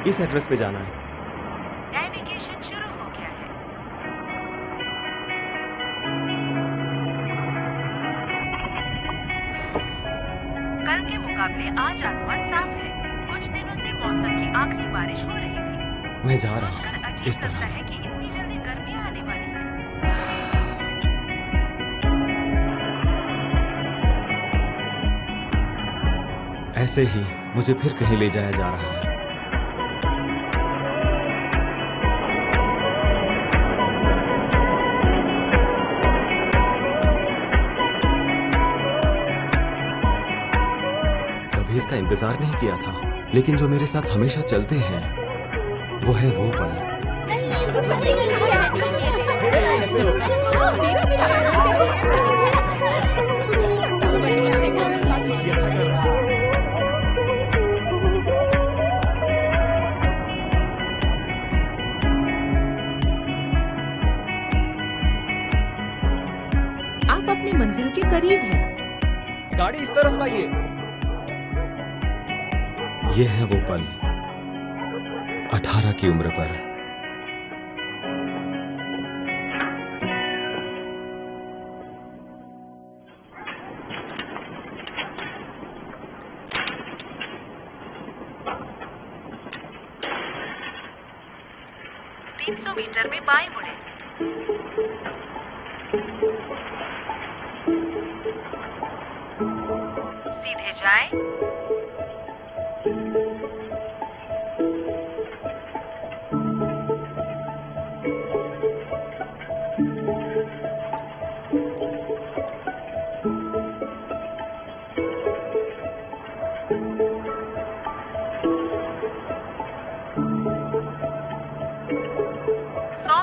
इस एड्रेस पे जाना है। नेविगेशन शुरू हो गया है। कल के मुकाबले आज आसमान साफ है। कुछ दिनों से मौसम की आखिरी बारिश हो रही थी। मैं जा रहा सोचकर हूँ अजीब इस लगता तरह। है कि इतनी जल्दी गर्मी आने वाली है। ऐसे ही मुझे फिर कहीं ले जाया जा रहा है। कभी इसका इंतजार नहीं किया था, लेकिन जो मेरे साथ हमेशा चलते हैं वो है वो पल। आप अपनी मंजिल के करीब हैं। गाड़ी इस तरफ लाइए। ये है वो पल, 18 की उम्र पर। तीन सौ मीटर में बाएं मुड़े। सीधे जाएं।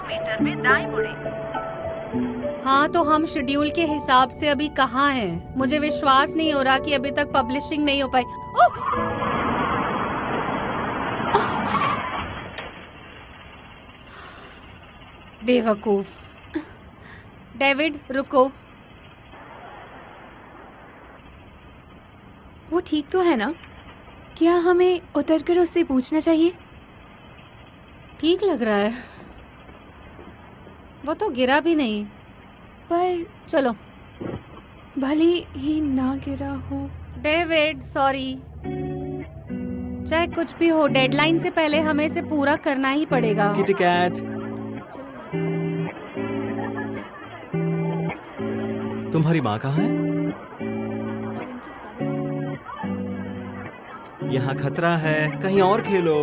मीटर में दाएं मुड़े। हाँ, तो हम शेड्यूल के हिसाब से अभी कहाँ हैं? मुझे विश्वास नहीं हो रहा कि अभी तक पब्लिशिंग नहीं हो पाई। ओह! बेवकूफ। डेविड, रुको। वो ठीक तो है ना? क्या हमें उतरकर उससे पूछना चाहिए? ठीक लग रहा है। वो तो गिरा भी नहीं। पर चलो। भले ही ना गिरा हो। David, sorry. चाहे कुछ भी हो, डेडलाइन से पहले हमें इसे पूरा करना ही पड़ेगा। किटी कैट, तुम्हारी माँ कहाँ है? यहाँ खतरा है, कहीं और खेलो।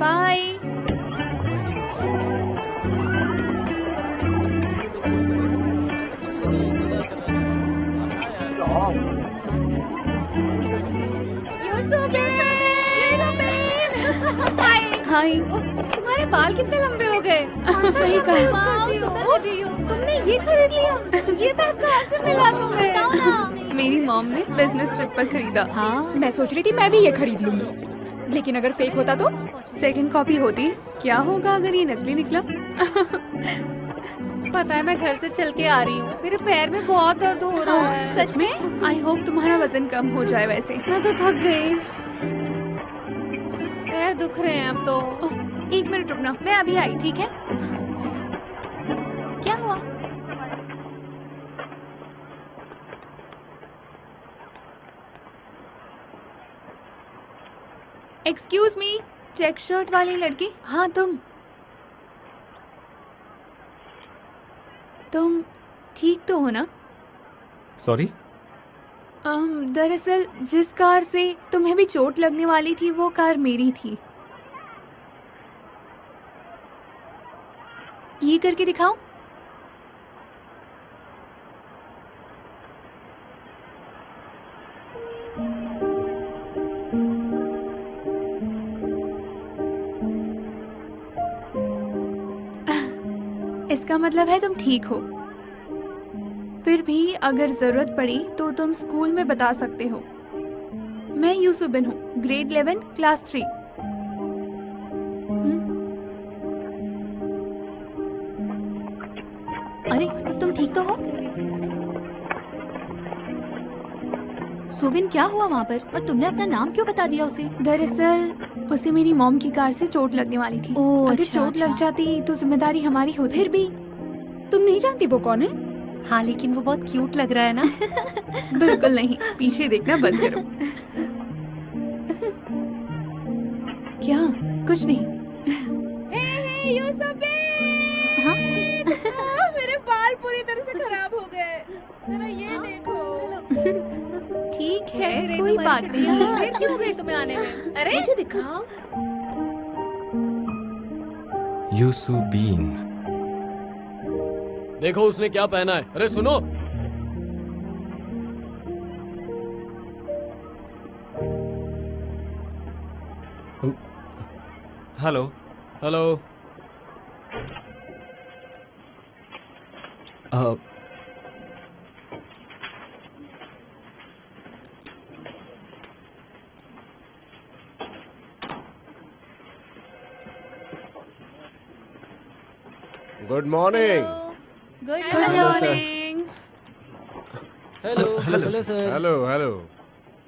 बाय। हाय। तुम्हारे बाल कितने लंबे हो गए। सही कहा। तुमने ये खरीद लिया? ये बैग कहाँ से मिला तुम्हें? मेरी मॉम ने बिजनेस ट्रिप पर खरीदा। हाँ, मैं सोच रही थी मैं भी ये खरीद लूंगी, लेकिन अगर फेक होता तो सेकंड कॉपी होती। क्या होगा अगर ये नकली निकला? पता है, मैं घर से चल के आ रही हूँ, मेरे पैर में बहुत दर्द हो रहा है। सच में? आई होप तुम्हारा वजन कम हो जाए। वैसे मैं तो थक गई, पैर दुख रहे हैं अब तो। एक मिनट रुकना, मैं अभी आई। ठीक है? क्या हुआ? एक्सक्यूज मी, चेक शर्ट वाली लड़की। हाँ, तुम ठीक तो हो ना? सॉरी? दरअसल जिस कार से तुम्हें भी चोट लगने वाली थी वो कार मेरी थी। ये करके दिखाओ। इसका मतलब है तुम ठीक हो। फिर भी अगर जरूरत पड़ी तो तुम स्कूल में बता सकते हो। मैं यूसुबिन हूँ, ग्रेड 11 क्लास 3। अरे तुम ठीक तो हो? सुबिन क्या हुआ वहाँ पर? और तुमने अपना नाम क्यों बता दिया उसे? दरअसल उसे मेरी मॉम की कार से चोट लगने वाली थी। ओह, अगर अच्छा, चोट लग अच्छा। जाती तो जिम्मेदारी हमारी होती। फिर भी तुम नहीं जानती वो कौन है? हाँ लेकिन वो बहुत क्यूट लग रहा है ना। बिल्कुल नहीं, पीछे देखना बंद करो। क्या? कुछ नहीं। हाँ? मेरे बाल पूरी तरह से खराब हो गए। जरा ये देखो। ठीक कैसी है, रही कोई तुम्हारी बात छुट्टियां? नहीं। देर क्यों हो गई तुम्हें आने में? अरे मुझे दिखाओ। यूसुबीन। देखो उसने क्या पहना है। अरे सुनो। Hello. Hello. Uh, good morning. Good hello sir. Morning. Hello hello hello sir. Hello hello.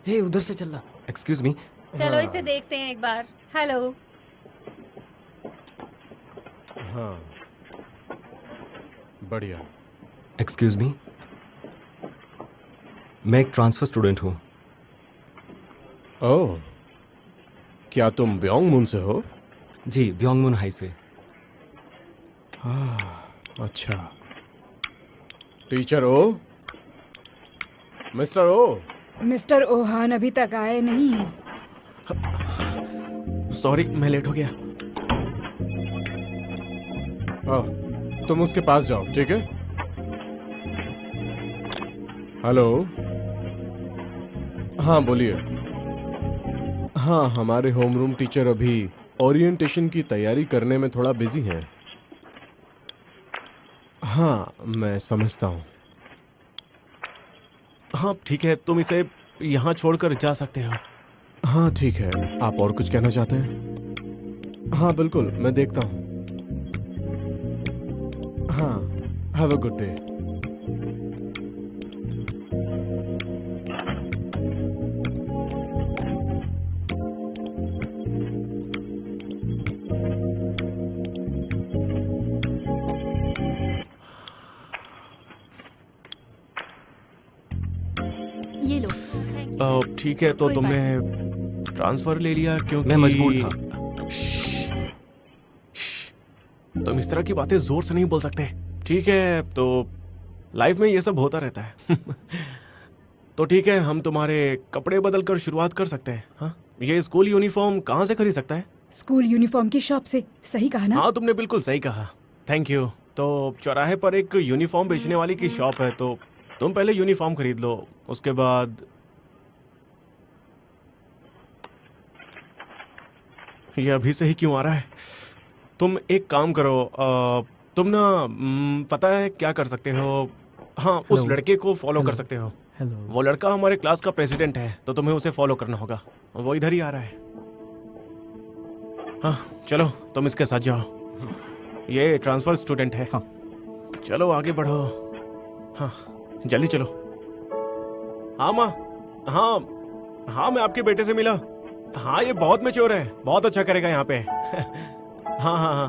Hey उधर से चलना। Excuse me. चलो इसे देखते हैं एक बार। हेलो। हाँ, बढ़िया। Excuse me. मैं एक ट्रांसफर स्टूडेंट हूँ। ओह, क्या तुम ब्योंगमुन से हो? जी, ब्योंगमुन हाई से। अच्छा। टीचर ओ, मिस्टर ओ। मिस्टर ओहान अभी तक आए नहीं हैं। सॉरी मैं लेट हो गया। तुम उसके पास जाओ, ठीक है? हेलो। हाँ बोलिए। हाँ, हमारे होमरूम टीचर अभी ओरिएंटेशन की तैयारी करने में थोड़ा बिजी हैं। हाँ, मैं समझता हूँ। हाँ ठीक है, तुम इसे यहाँ छोड़कर जा सकते हो। हाँ ठीक है। आप और कुछ कहना चाहते हैं? हाँ बिल्कुल, मैं देखता हूँ। हाँ, हैव अ गुड डे। ये लो। ठीक है, तो कोई तुमने ट्रांसफर ले लिया क्योंकि मैं मजबूर था। तुम इस तरह की बातें जोर से नहीं बोल सकते। ठीक है, तो लाइफ में ये सब होता रहता है। तो ठीक है, हम तुम्हारे कपड़े बदल कर शुरुआत कर सकते हैं। हाँ, ये स्कूल यूनिफॉर्म कहाँ से खरीद सकता है? स्कूल यूनिफॉर्म की शॉप से। सही कहा ना? हाँ तुमने बिल्कुल सही कहा, थैंक यू। तो चौराहे पर एक यूनिफॉर्म बेचने वाली की शॉप है, तो तुम पहले यूनिफॉर्म खरीद लो, उसके बाद ये अभी से ही क्यों आ रहा है? तुम एक काम करो, तुम ना पता है क्या कर सकते हो? हाँ, उस Hello. लड़के को फॉलो कर सकते हो। हेलो। वो लड़का हमारे क्लास का प्रेसिडेंट है, तो तुम्हें उसे फॉलो करना होगा। वो इधर ही आ रहा है। हाँ चलो, तुम इसके साथ जाओ। ये ट्रांसफर स्टूडेंट है। हाँ। चलो आगे बढ़ो। हाँ जल्दी चलो। हाँ माँ। हाँ हाँ, मैं आपके बेटे से मिला। हाँ, ये बहुत मैच्योर है, बहुत अच्छा करेगा यहाँ पे। हाँ हाँ हाँ।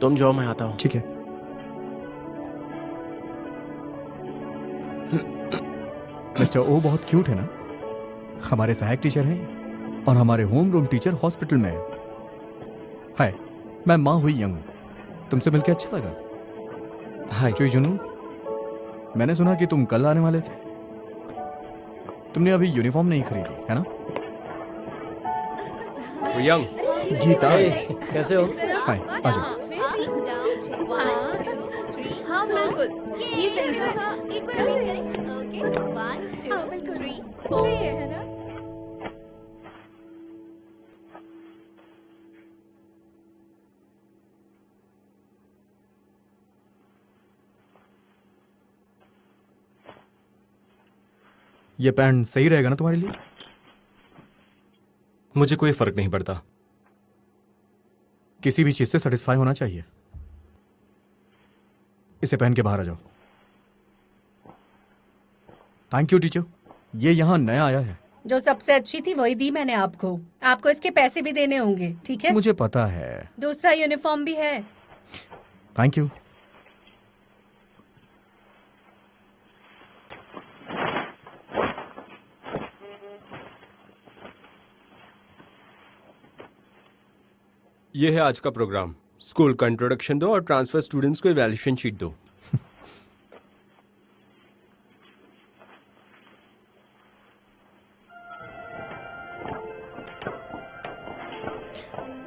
तुम जाओ, मैं आता हूँ। ठीक है। मिस्टर ओ बहुत क्यूट है ना? हमारे सहायक टीचर हैं और हमारे होम रूम टीचर हॉस्पिटल में है। हाय, मैं माँ हुई यंग हूँ। तुमसे मिलकर अच्छा लगा। हाय। चुई जुनू, मैंने सुना कि तुम कल आने वाले थे। तुमने अभी यूनिफॉर्म नहीं खरीदी है ना? यंग। गीता, कैसे हो? हाय, आ जाओ। हाँ बिल्कुल, ये सही है। एक बार repeat करें? Okay, 1, 2, 3, 4. सही है ना? ये पैंट सही रहेगा ना तुम्हारे लिए? मुझे कोई फर्क नहीं पड़ता। किसी भी चीज से सेटिस्फाई होना चाहिए। इसे पहन के बाहर आ जाओ। Thank you teacher. ये यहाँ नया आया है। जो सबसे अच्छी थी वही दी मैंने आपको। आपको इसके पैसे भी देने होंगे, ठीक है? मुझे पता है। दूसरा यूनिफॉर्म भी है। Thank you. ये है आज का प्रोग्राम। स्कूल का इंट्रोडक्शन दो और ट्रांसफर स्टूडेंट्स को इवैल्यूएशन शीट दो।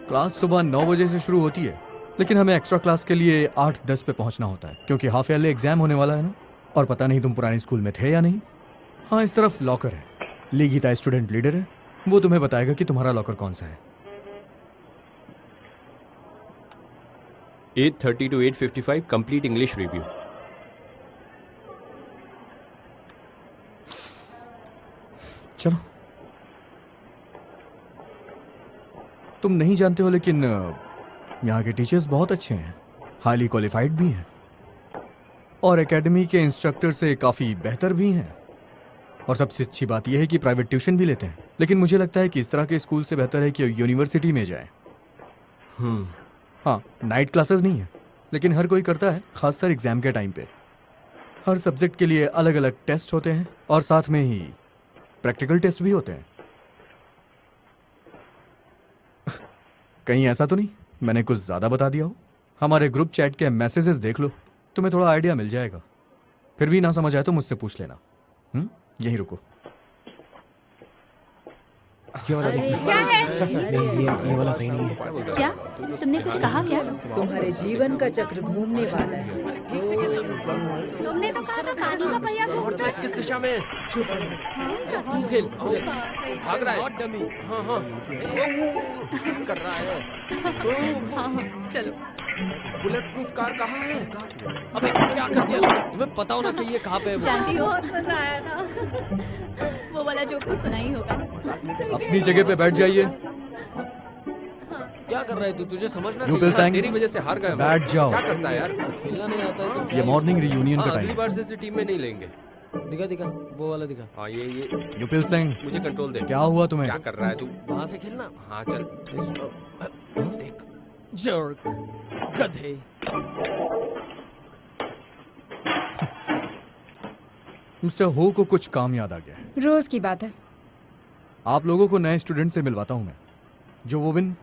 क्लास सुबह 9 बजे से शुरू होती है, लेकिन हमें एक्स्ट्रा क्लास के लिए 8-10 पे पहुंचना होता है, क्योंकि हाफ ईयरली एग्जाम होने वाला है ना। और पता नहीं तुम पुराने स्कूल में थे या नहीं। हाँ, इस तरफ लॉकर है। ली गीता स्टूडेंट लीडर है, वो तुम्हें बताएगा कि तुम्हारा लॉकर कौन सा है। 8:30 to 8:55 कंप्लीट इंग्लिश रिव्यू। चलो। तुम नहीं जानते हो, लेकिन यहाँ के टीचर्स बहुत अच्छे हैं, हाईली क्वालिफाइड भी हैं, और एकेडमी के इंस्ट्रक्टर से काफ़ी बेहतर भी हैं। और सबसे अच्छी बात यह है कि प्राइवेट ट्यूशन भी लेते हैं। लेकिन मुझे लगता है कि इस तरह के स्कूल से बेहतर है कि यूनिवर्सिटी में जाए। हाँ, नाइट क्लासेस नहीं है, लेकिन हर कोई करता है, खासकर एग्जाम के टाइम पे। हर सब्जेक्ट के लिए अलग अलग टेस्ट होते हैं, और साथ में ही प्रैक्टिकल टेस्ट भी होते हैं। कहीं ऐसा तो नहीं मैंने कुछ ज़्यादा बता दिया हो? हमारे ग्रुप चैट के मैसेजेस देख लो, तुम्हें थोड़ा आइडिया मिल जाएगा। फिर भी ना समझ आए तो मुझसे पूछ लेना। यहीं रुको। क्या है? ये वाला सही नहीं है। क्या? तुमने कुछ कहा क्या? तुम्हारे जीवन का चक्र घूमने वाला है। तुमने तो कहा था पानी का पहिया घूमता है। किस दिशा में? तू खेल, भाग रहा है। डमी। हाँ। कर रहा है। हाँ, चलो। बुलेट प्रूफ कार कहाँ है? अबे क्या कर दिया तुमने? तुम्हें पता होना चाहिए कहाँ पे है वो। जानती हो, बहुत मजा आया था। वो वाला जोक तो सुना ही होगा। अपनी जगह पे बैठ जाइए। क्या कर रहा है तू? तुझे समझना यूपिल चाहिए। सैंग, तेरी वजह से हार गए। बैठ जाओ। क्या करता है यार? खेलना नहीं आता है तो ये मॉर्निंग रियूनियन का टाइम अगली है। बार से इसे टीम में नहीं लेंगे। दिखा वो वाला दिखा। हाँ ये यूपिल सिंह, मुझे कंट्रोल दे। क्या हुआ तुम्हें? क्या कर रहा है तू? वहां से खेलना। हाँ चल। देख जर्क गधे। मिस्टर हो को कुछ काम याद आ गया है। रोज की बात है। आप लोगों को नए स्टूडेंट से मिलवाता हूं मैं। जो वो बिन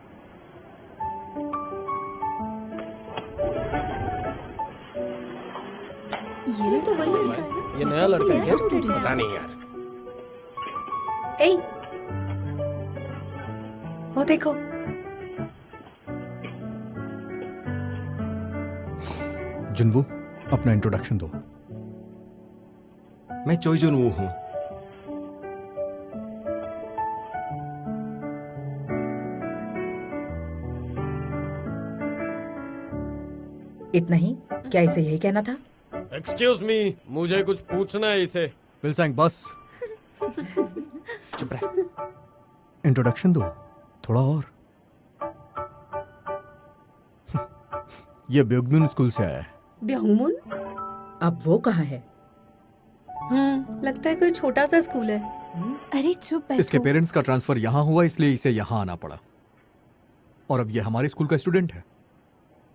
ये तो वही लड़का है ना? ये नया लड़का है क्या? स्टूडेंट पता नहीं यार। ए, वो देखो। जुनवू, अपना इंट्रोडक्शन दो। मैं चोई जुन वू हूँ। इतना ही? क्या इसे यही कहना था? एक्सक्यूज मी, मुझे कुछ पूछना है इसे। विल सैंग, बस। चुप रह। इंट्रोडक्शन दो थोड़ा और। ये ब्योगमुन स्कूल से आया है। ब्योंगमुन? अब वो कहाँ है? लगता है कोई छोटा सा स्कूल है। अरे चुप बैठो। इसके पेरेंट्स का ट्रांसफर यहाँ हुआ, इसलिए इसे यहाँ आना पड़ा। और अब ये हमारे स्कूल का स्टूडेंट है,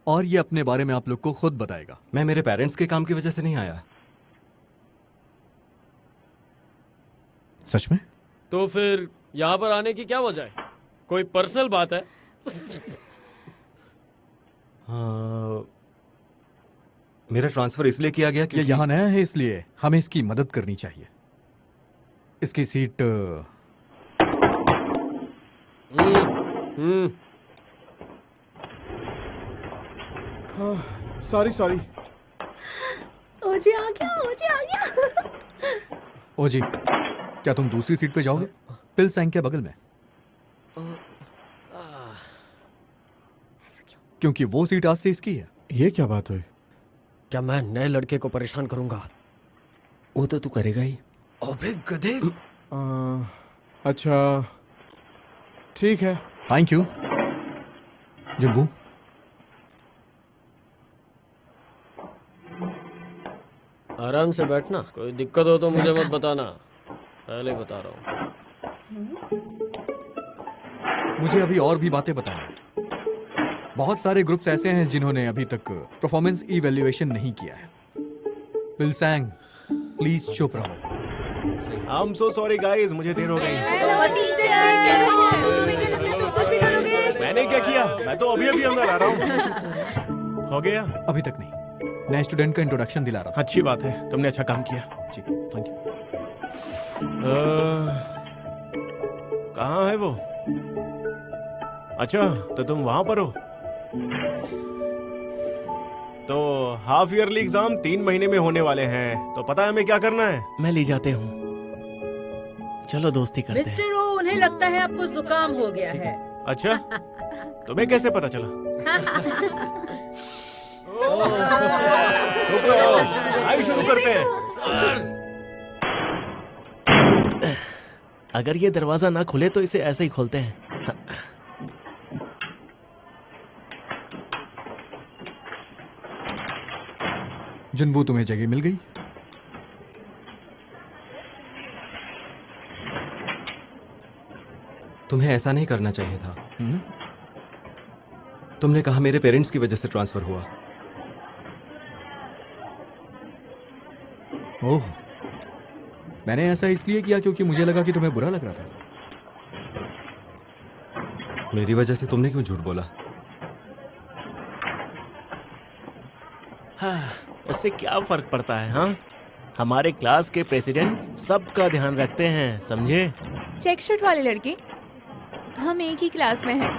और ये अपने बारे में आप लोग को खुद बताएगा। मैं मेरे पेरेंट्स के काम की वजह से नहीं आया। सच में? तो फिर यहाँ पर आने की क्या वजह है? कोई पर्सनल बात है? मेरा ट्रांसफर इसलिए किया गया ये कि यहाँ नया है, इसलिए हमें इसकी मदद करनी चाहिए। इसकी सीट सॉरी। ओजी आ गया। ओ जी, क्या तुम दूसरी सीट पे जाओगे? पिल सैंग के बगल में। क्योंकि वो सीट आज से इसकी है। ये क्या बात हुई? क्या मैं नए लड़के को परेशान करूंगा? वो तो तू करेगा ही। अबे गधे। अच्छा ठीक है। Thank you जुनवू। आराम से बैठना, कोई दिक्कत हो तो मुझे मत बताना, पहले बता रहा हूँ। मुझे अभी और भी बातें बताना है। बहुत सारे ग्रुप्स ऐसे हैं जिन्होंने अभी तक परफॉर्मेंस इवैल्यूएशन नहीं किया है। विल सैंग, प्लीज चुप रहो। I am so sorry guys, मुझे देर हो गई। कुछ भी करोगे? मैंने क्या किया? मैं तो अभी अभी अंदर आ रहा हूँ। हो गया? अभी तक नहीं, नए स्टूडेंट का इंट्रोडक्शन दिला रहा अच्छी बात है, तुमने अच्छा काम किया। था। जी, थैंक यू। कहाँ है वो? अच्छा, तो तुम वहां पर हो। तो हाफ ईयरली एग्जाम 3 महीने में होने वाले हैं, तो पता है हमें क्या करना है? मैं ले जाते हूँ, चलो दोस्ती करते हैं। मिस्टर ओ, उन्हें लगता है आपको जुकाम हो गया है। अच्छा, तुम्हें कैसे पता चला? आइए शुरू करते हैं। अगर ये दरवाजा ना खुले तो इसे ऐसे ही खोलते हैं। जुनबू, तुम्हें जगह मिल गई? तुम्हें ऐसा नहीं करना चाहिए था। हम्म? तुमने कहा मेरे पेरेंट्स की वजह से ट्रांसफर हुआ। ओह, मैंने ऐसा इसलिए किया क्योंकि मुझे लगा कि तुम्हें बुरा लग रहा था। मेरी वजह से तुमने क्यों झूठ बोला? हाँ, उससे क्या फर्क पड़ता है? हाँ, हमारे क्लास के प्रेसिडेंट सबका ध्यान रखते हैं, समझे? चेक शर्ट वाले लड़के, हम एक ही क्लास में हैं।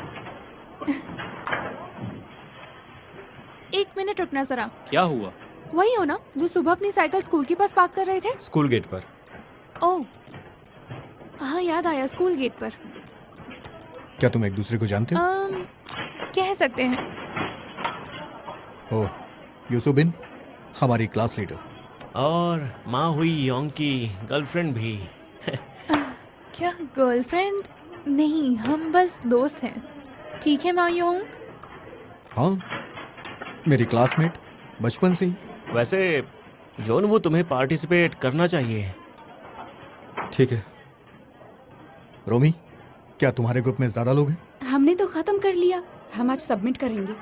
एक मिनट रुकना जरा। क्या हुआ? वही हो ना जो सुबह अपनी साइकिल स्कूल के पास पार्क कर रहे थे? स्कूल गेट पर। ओह हाँ, याद आया, स्कूल गेट पर। क्या तुम एक दूसरे को जानते हो? कह सकते हैं। ओह, यूसुबिन, हमारी क्लास लीडर। और माँ हुई योंग की गर्लफ्रेंड भी। क्या गर्लफ्रेंड? नहीं, हम बस दोस्त हैं। ठीक है माँ योंग? हाँ, मेरी क्लासमेट बचपन से ही। वैसे जोन, वो तुम्हें पार्टिसिपेट करना चाहिए। ठीक है। रोमी, क्या तुम्हारे ग्रुप में ज्यादा लोग हैं? हमने तो खत्म कर लिया, हम आज सबमिट करेंगे।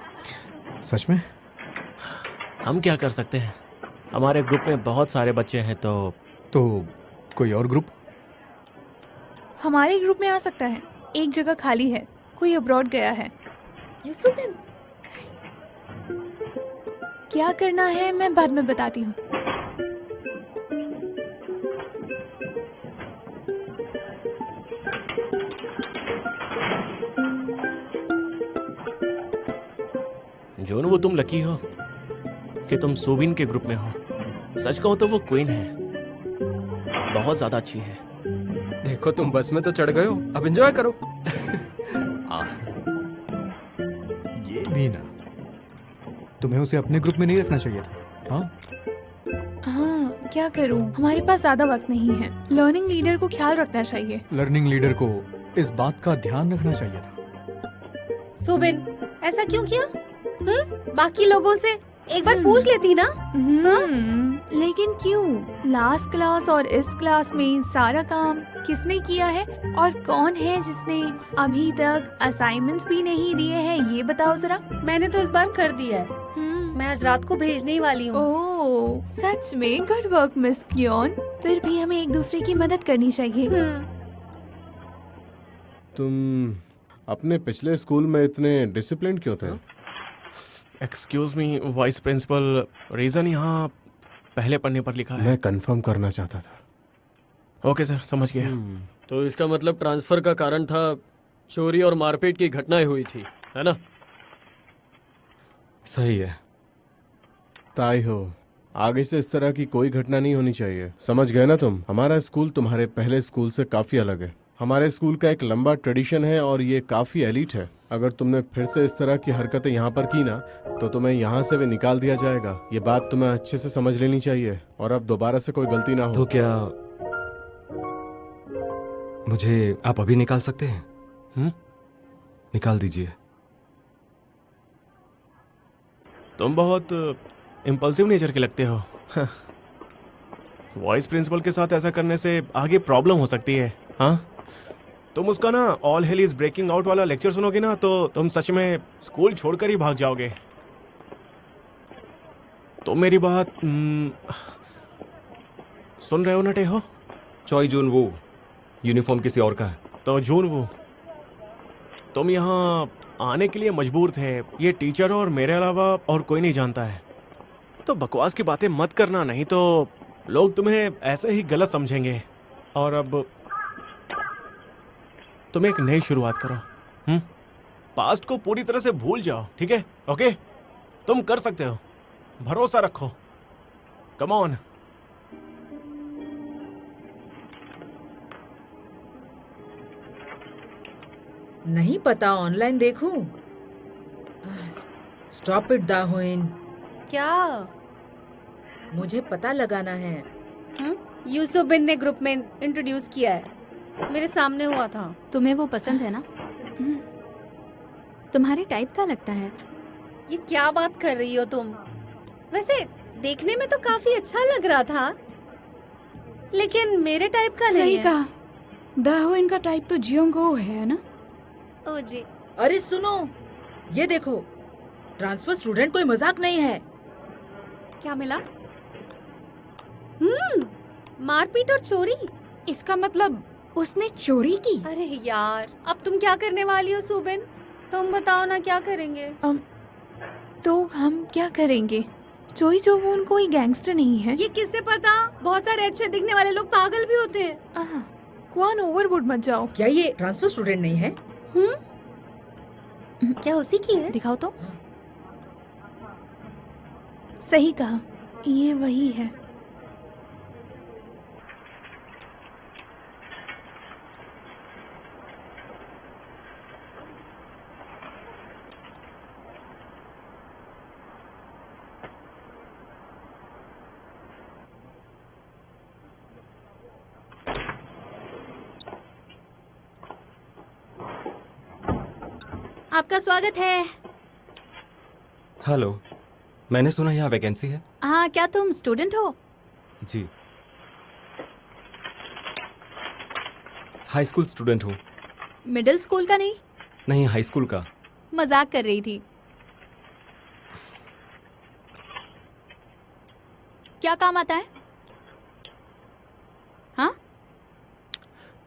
सच में? हम क्या कर सकते हैं? हमारे ग्रुप में बहुत सारे बच्चे हैं, तो कोई और ग्रुप? हमारे ग्रुप में आ सकता है, एक जगह खाली है, कोई अब्रॉड गया है। यूसुबिन, क्या करना है मैं बाद में बताती हूँ। जोन, वो तुम लकी हो कि तुम सोबिन के ग्रुप में हो। सच कहो तो वो क्वीन है, बहुत ज्यादा अच्छी है। देखो, तुम बस में तो चढ़ गए हो, अब एंजॉय करो। ये भी ना, तुम्हें उसे अपने ग्रुप में नहीं रखना चाहिए था। हाँ, हाँ, क्या करूँ, हमारे पास ज्यादा वक्त नहीं है। लर्निंग लीडर को ख्याल रखना चाहिए। लर्निंग लीडर को इस बात का ध्यान रखना चाहिए था। सुबिन, ऐसा क्यों किया? बाकी लोगों से एक बार पूछ लेती ना। लेकिन क्यों? लास्ट क्लास और इस क्लास में सारा काम किसने किया है? और कौन है जिसने अभी तक असाइनमेंट्स भी नहीं दिए हैं, ये बताओ जरा। मैंने तो इस बार कर दिया है, मैं आज रात को भेजने ही वाली हूँ। ओह, सच में गुड वर्क मिस क्योन। फिर भी हमें एक दूसरे की मदद करनी चाहिए। तुम अपने पिछले स्कूल में इतने डिसिप्लिन क्यों थे? Excuse me vice principal, reason यहाँ पहले पन्ने पर लिखा है। मैं कंफर्म करना चाहता था। ओके सर, समझ गया। तो इसका मतलब ट्रांसफर का कारण था चोरी और मारपीट की घटनाएं हुई थी, है ना? सही है। ताई हो, आगे से इस तरह की कोई घटना नहीं होनी चाहिए, समझ गए ना तुम? हमारा स्कूल तुम्हारे पहले स्कूल से काफी अलग है। हमारे स्कूल का एक लंबा ट्रेडिशन है और ये काफी एलीट है। अगर तुमने फिर से इस तरह की हरकतें यहाँ पर की ना, तो तुम्हें यहाँ से भी निकाल दिया जाएगा। ये बात तुम्हें अच्छे से समझ लेनी चाहिए और अब दोबारा से कोई गलती ना हो। तो क्या मुझे आप अभी निकाल सकते हैं? निकाल दीजिए। तुम बहुत इम्पल्सिव नेचर के लगते हो। वाइस प्रिंसिपल के साथ ऐसा करने से आगे प्रॉब्लम हो सकती है। हाँ, तुम उसका ना all hell is breaking out वाला लेक्चर सुनोगे ना तो तुम सच में स्कूल छोड़कर ही भाग जाओगे। तो मेरी बात सुन रहे हो ना टेहो? चॉय जून वो यूनिफॉर्म किसी और का है। तो जून वो तुम यहाँ आने के लिए मजबूर थे, ये टीचर और मेरे अलावा और कोई नहीं जानता है। तो बकवास की बातें मत करना, नहीं तो लोग तुम्हें ऐसे ही गलत समझेंगे। और अब तुम एक नई शुरुआत करो। पास्ट को पूरी तरह से भूल जाओ, ठीक है? ओके, तुम कर सकते हो, भरोसा रखो। Come on. नहीं पता, ऑनलाइन देखूं? स्टॉप इट दाहुइन, क्या? मुझे पता लगाना है। यूसुफ बिन ने ग्रुप में इंट्रोड्यूस किया है, मेरे सामने हुआ था। तुम्हें वो पसंद है ना? तुम्हारे टाइप का लगता है। ये क्या बात कर रही हो तुम? वैसे देखने में तो काफी अच्छा लग रहा था, लेकिन मेरे टाइप का नहीं सही है। कहा, दाहुइन का टाइप तो जियोंगो है ना? ओ जी। अरे सुनो, ये देखो, ट्रांसफर स्टूडेंट कोई मजाक नहीं है। क्या मिला? मारपीट और चोरी। इसका मतलब उसने चोरी की? अरे यार, अब तुम क्या करने वाली हो सुबिन? तुम बताओ ना, क्या करेंगे? तो हम क्या करेंगे? चोई जोवून कोई गैंगस्टर नहीं है। ये किससे पता? बहुत सारे अच्छे दिखने वाले लोग पागल भी होते हैं। क्वान ओवरबोर्ड मत जाओ। क्या ये ट्रांसफर स्टूडेंट नहीं है? क्या उसी की है? दिखाओ तो। सही कहा, ये वही है। आपका स्वागत है। हेलो, मैंने सुना यहाँ वैकेंसी है। हाँ, क्या तुम स्टूडेंट हो? जी, हाई स्कूल स्टूडेंट हूँ। मिडिल स्कूल का नहीं? नहीं, हाई स्कूल का। मजाक कर रही थी। क्या काम आता है? हाँ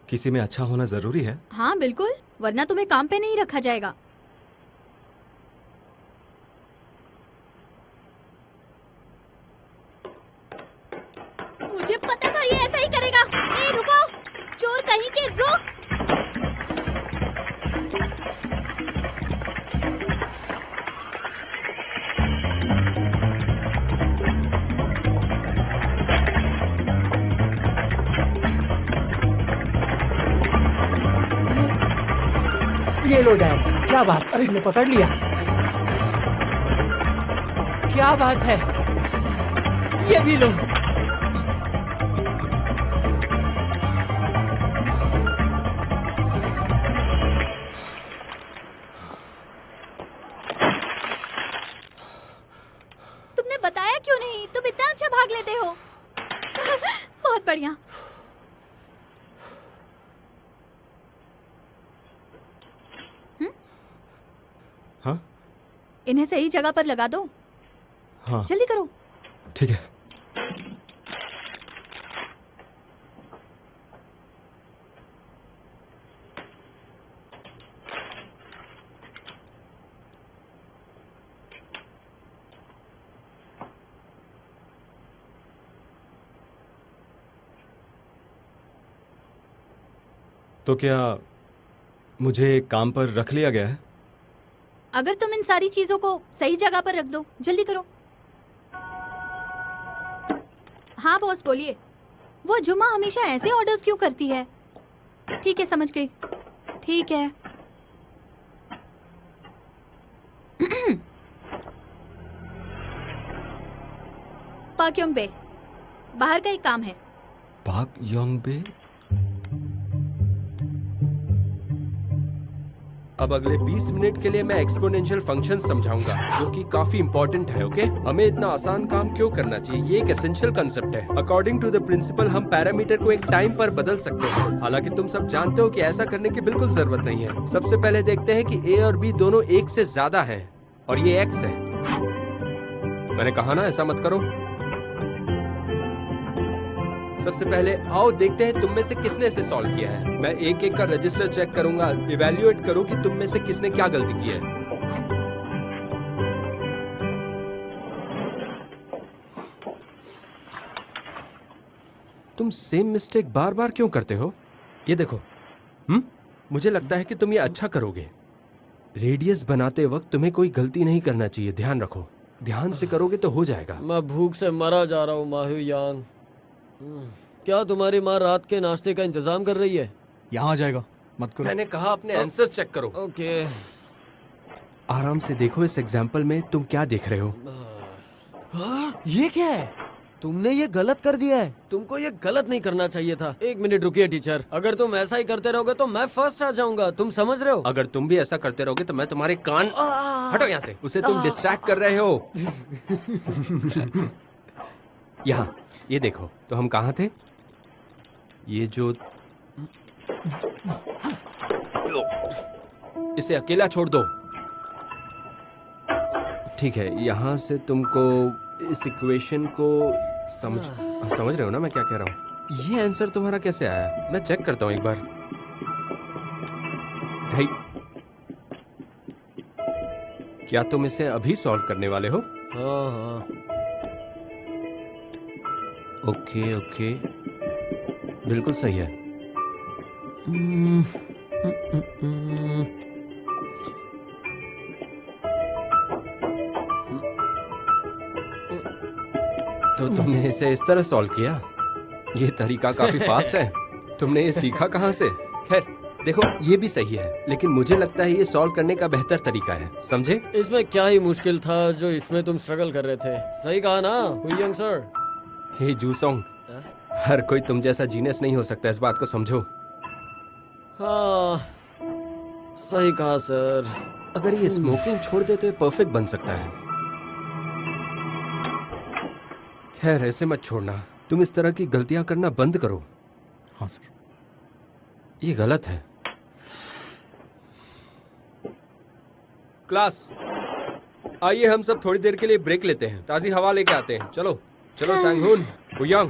किसी में अच्छा होना जरूरी है। हाँ बिल्कुल, वरना तुम्हें काम पे नहीं रखा जाएगा। मुझे पता था ये ऐसा ही करेगा। ए रुको, चोर कहीं के, रुक। ये लो डैड, क्या बात? अरे मैं पकड़ लिया। क्या बात है? ये भी लो। तुमने बताया क्यों नहीं? तुम इतना अच्छा भाग लेते हो। बहुत बढ़िया। हाँ इन्हें सही जगह पर लगा दो। हाँ जल्दी करो। ठीक है। तो क्या मुझे काम पर रख लिया गया है? अगर तुम इन सारी चीजों को सही जगह पर रख दो। जल्दी करो। हाँ बॉस बोलिए। वो जुमा हमेशा ऐसे ऑर्डर्स क्यों करती है? ठीक है, समझ गई। ठीक है। पाक्योंग बे, बाहर का एक काम है। पाक योंग बे? अब अगले 20 मिनट के लिए मैं एक्सपोनेंशियल फंक्शन समझाऊंगा, जो कि काफी इंपॉर्टेंट है। ओके, हमें इतना आसान काम क्यों करना चाहिए, ये एक एसेंशियल कंसेप्ट है। अकॉर्डिंग टू द प्रिंसिपल हम पैरामीटर को एक टाइम पर बदल सकते हैं। हालांकि तुम सब जानते हो कि ऐसा करने की बिल्कुल जरूरत नहीं है। सबसे पहले देखते हैं कि ए और बी दोनों एक से ज्यादा हैं और ये एक्स है। मैंने कहा ना ऐसा मत करो। सबसे पहले आओ देखते हैं तुम में से किसने इसे सॉल्व किया है। मैं एक एक का रजिस्टर चेक करूंगा, इवैल्यूएट करो कि तुम में से किसने क्या गलती की है। तुम सेम मिस्टेक बार बार क्यों करते हो? ये देखो, मुझे लगता है कि तुम ये अच्छा करोगे। रेडियस बनाते वक्त तुम्हें कोई गलती नहीं करना चाहिए, ध्यान रखो। ध्यान से करोगे तो हो जाएगा। मैं भूख से मरा जा रहा हूँ माहू यांग। क्या तुम्हारी माँ रात के नाश्ते का इंतजाम कर रही है? यहाँ आ जाएगा, मत करो। मैंने कहा अपने आंसर्स चेक करो। ओके। आराम से देखो इस एग्जाम्पल में तुम क्या देख रहे हो। ये क्या है? तुमने ये गलत कर दिया है। तुमको ये गलत नहीं करना चाहिए था। 1 मिनट रुकिए टीचर, अगर तुम ऐसा ही करते रहोगे तो मैं फर्स्ट आ जाऊंगा, तुम समझ रहे हो? अगर तुम भी ऐसा करते रहोगे तो मैं तुम्हारे कान हटो यहाँ से। उसे तुम डिस्ट्रैक्ट कर रहे हो। यहाँ ये देखो, तो हम कहाँ थे? ये जो इसे अकेला छोड़ दो। ठीक है, यहाँ से तुमको इस इक्वेशन को समझ रहे हो ना मैं क्या कह रहा हूँ? ये आंसर तुम्हारा कैसे आया? मैं चेक करता हूँ एक बार। हाय, क्या तुम इसे अभी सॉल्व करने वाले हो? हाँ हाँ। ओके ओके, बिल्कुल सही है। तो तुमने इसे इस तरह सॉल्व किया? ये तरीका काफी फास्ट है। तुमने ये सीखा कहाँ से? खैर देखो, ये भी सही है, लेकिन मुझे लगता है ये सॉल्व करने का बेहतर तरीका है, समझे? इसमें क्या ही मुश्किल था जो इसमें तुम स्ट्रगल कर रहे थे। सही कहा ना हुयंग सर? हे जूसोंग, हर कोई तुम जैसा जीनियस नहीं हो सकता, इस बात को समझो। हाँ सही कहा सर। अगर ये स्मोकिंग छोड़ दे तो ये परफेक्ट बन सकता है। खैर ऐसे मत छोड़ना, तुम इस तरह की गलतियां करना बंद करो। हाँ सर। ये गलत है। क्लास, आइए हम सब थोड़ी देर के लिए ब्रेक लेते हैं, ताज़ी हवा लेके आते हैं। चलो चलो सांगहुन, हुयांग।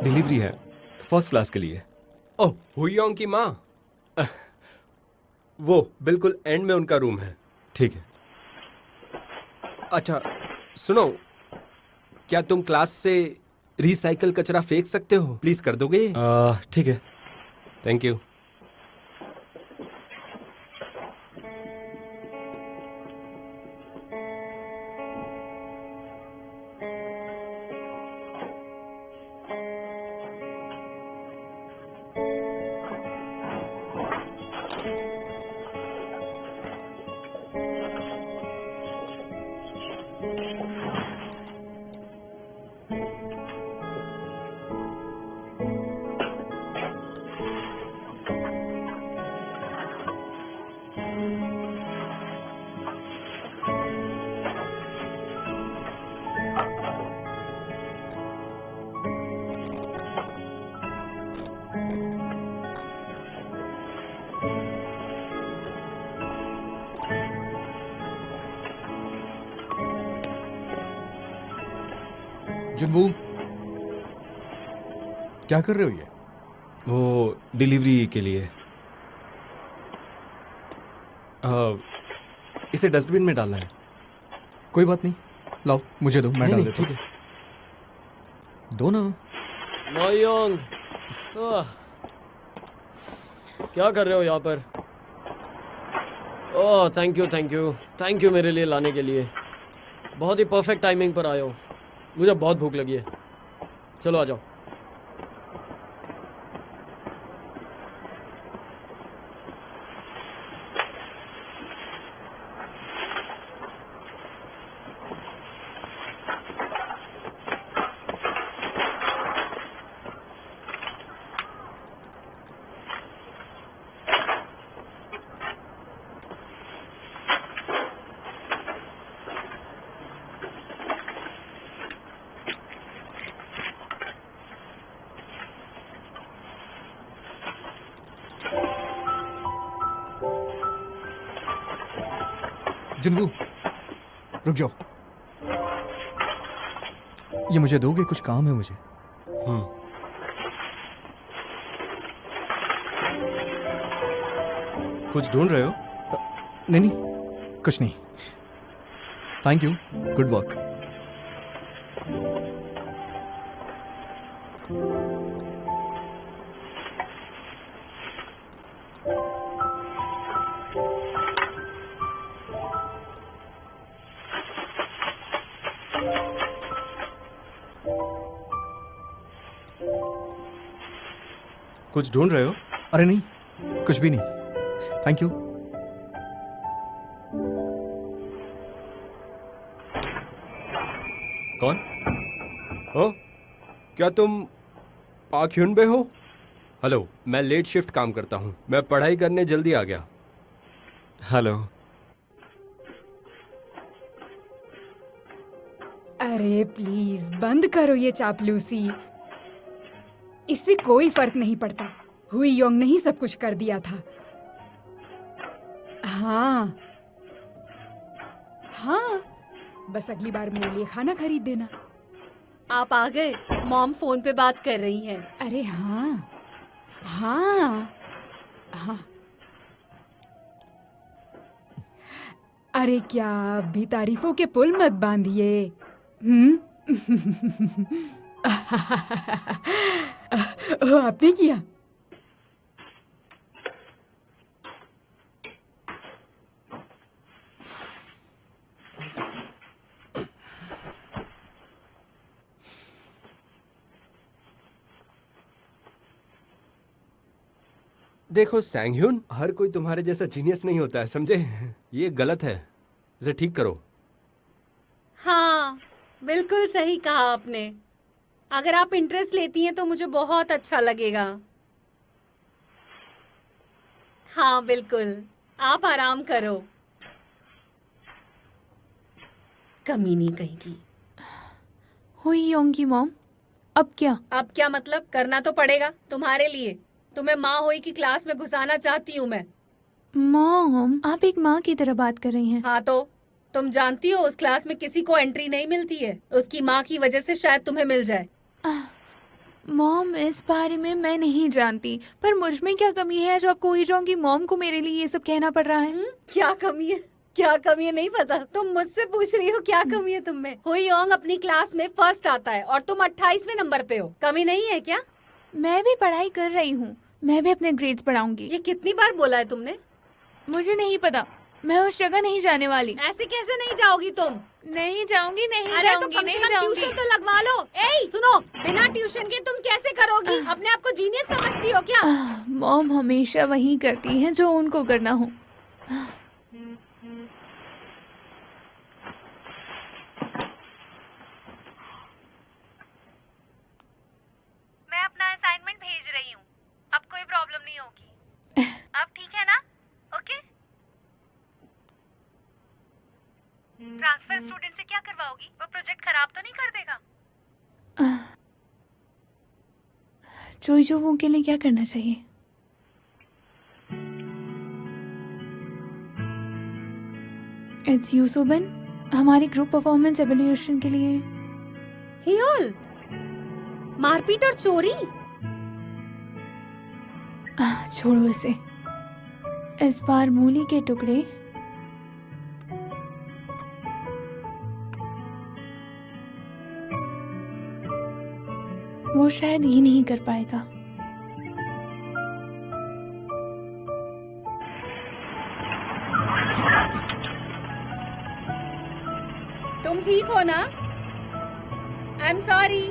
डिलीवरी है, फर्स्ट क्लास के लिए। ओह, हुयांग की माँ। वो बिल्कुल एंड में उनका रूम है। ठीक है। अच्छा सुनो, क्या तुम क्लास से रिसाइकल कचरा फेंक सकते हो? प्लीज कर दोगे? ठीक है। Thank you. जुनवू, क्या कर रहे हो ये? वो डिलीवरी के लिए। इसे डस्टबिन में डालना है। कोई बात नहीं, लाओ मुझे दो, मैं डाल नहीं, देता ठीक हूँ। है। दो ना। मायोंग, क्या कर रहे हो यहाँ पर? ओह थैंक यू मेरे लिए लाने के लिए। बहुत ही परफेक्ट टाइमिंग पर आए हो। मुझे बहुत भूख लगी है। चलो आ जाओ। जुनवू, रुक जाओ। ये मुझे दोगे? कुछ काम है मुझे। कुछ ढूंढ रहे हो? नहीं नहीं, कुछ नहीं। Thank you, good work. कुछ ढूंढ रहे हो? अरे नहीं, कुछ भी नहीं। Thank you. कौन? हो? क्या तुम पाक ह्युनबे हो? हेलो, मैं लेट शिफ्ट काम करता हूँ। मैं पढ़ाई करने जल्दी आ गया। हेलो। अरे प्लीज बंद करो ये चापलूसी। इससे कोई फर्क नहीं पड़ता। हुई योंग ने ही सब कुछ कर दिया था। हाँ हाँ, बस अगली बार मेरे लिए खाना खरीद देना। आप आ गए? मॉम फोन पे बात कर रही हैं। अरे हाँ हाँ हाँ। अरे क्या अभी तारीफों के पुल मत बांधिए। आपने किया? देखो सैंगह्युन, हर कोई तुम्हारे जैसा जीनियस नहीं होता है, समझे? ये गलत है, इसे ठीक करो। हाँ, बिल्कुल सही कहा आपने। अगर आप इंटरेस्ट लेती हैं तो मुझे बहुत अच्छा लगेगा। हाँ बिल्कुल, आप आराम करो। कमी नहीं कहेगी। हुई योंग की मॉम, अब क्या? अब क्या मतलब? करना तो पड़ेगा तुम्हारे लिए। तुम्हें माँ होई की क्लास में घुसाना चाहती हूँ मैं। मॉम, आप एक माँ की तरह बात कर रही हैं। हाँ तो तुम जानती हो उस क्लास में किसी को एंट्री नहीं मिलती है। उसकी माँ की वजह से शायद तुम्हें मिल जाए। मॉम, इस बारे में मैं नहीं जानती, पर मुझ में क्या कमी है जो आपको हुई योंग की मॉम को मेरे लिए ये सब कहना पड़ रहा है? क्या कमी है? क्या कमी है नहीं पता? तुम मुझसे पूछ रही हो क्या कमी है तुम में? हुई योंग अपनी क्लास में फर्स्ट आता है और तुम 28वें नंबर पे हो। कमी नहीं है क्या? मैं भी पढ़ाई कर रही हूँ। मैं भी अपने ग्रेड्स बढ़ाऊंगी। ये कितनी बार बोला है तुमने? मुझे नहीं पता, मैं उस जगह नहीं जाने वाली। ऐसे कैसे नहीं जाओगी तुम? नहीं जाऊंगी, नहीं अरे जाऊंगी, तो नहीं जाऊंगी। ट्यूशन तो लगवा लो। ए सुनो, बिना ट्यूशन के तुम कैसे करोगी? अपने आप को जीनियस समझती हो क्या? मॉम हमेशा वही करती हैं जो उनको करना हो। मैं अपना असाइनमेंट भेज रही हूँ। अब कोई प्रॉब्लम नहीं होगी। अब ठीक है ना? ओके। ट्रांसफर स्टूडेंट से क्या करवाओगी? वो प्रोजेक्ट खराब तो नहीं कर देगा? चोईजोवों के लिए क्या करना चाहिए? इट्स यू सुबन, हमारी ग्रुप परफॉर्मेंस एवोल्यूशन के लिए। हियोल, मारपीट और चोरी? छोड़ो इसे। इस बार मूली के टुकड़े वो शायद ये नहीं कर पाएगा। तुम ठीक हो ना? I am sorry.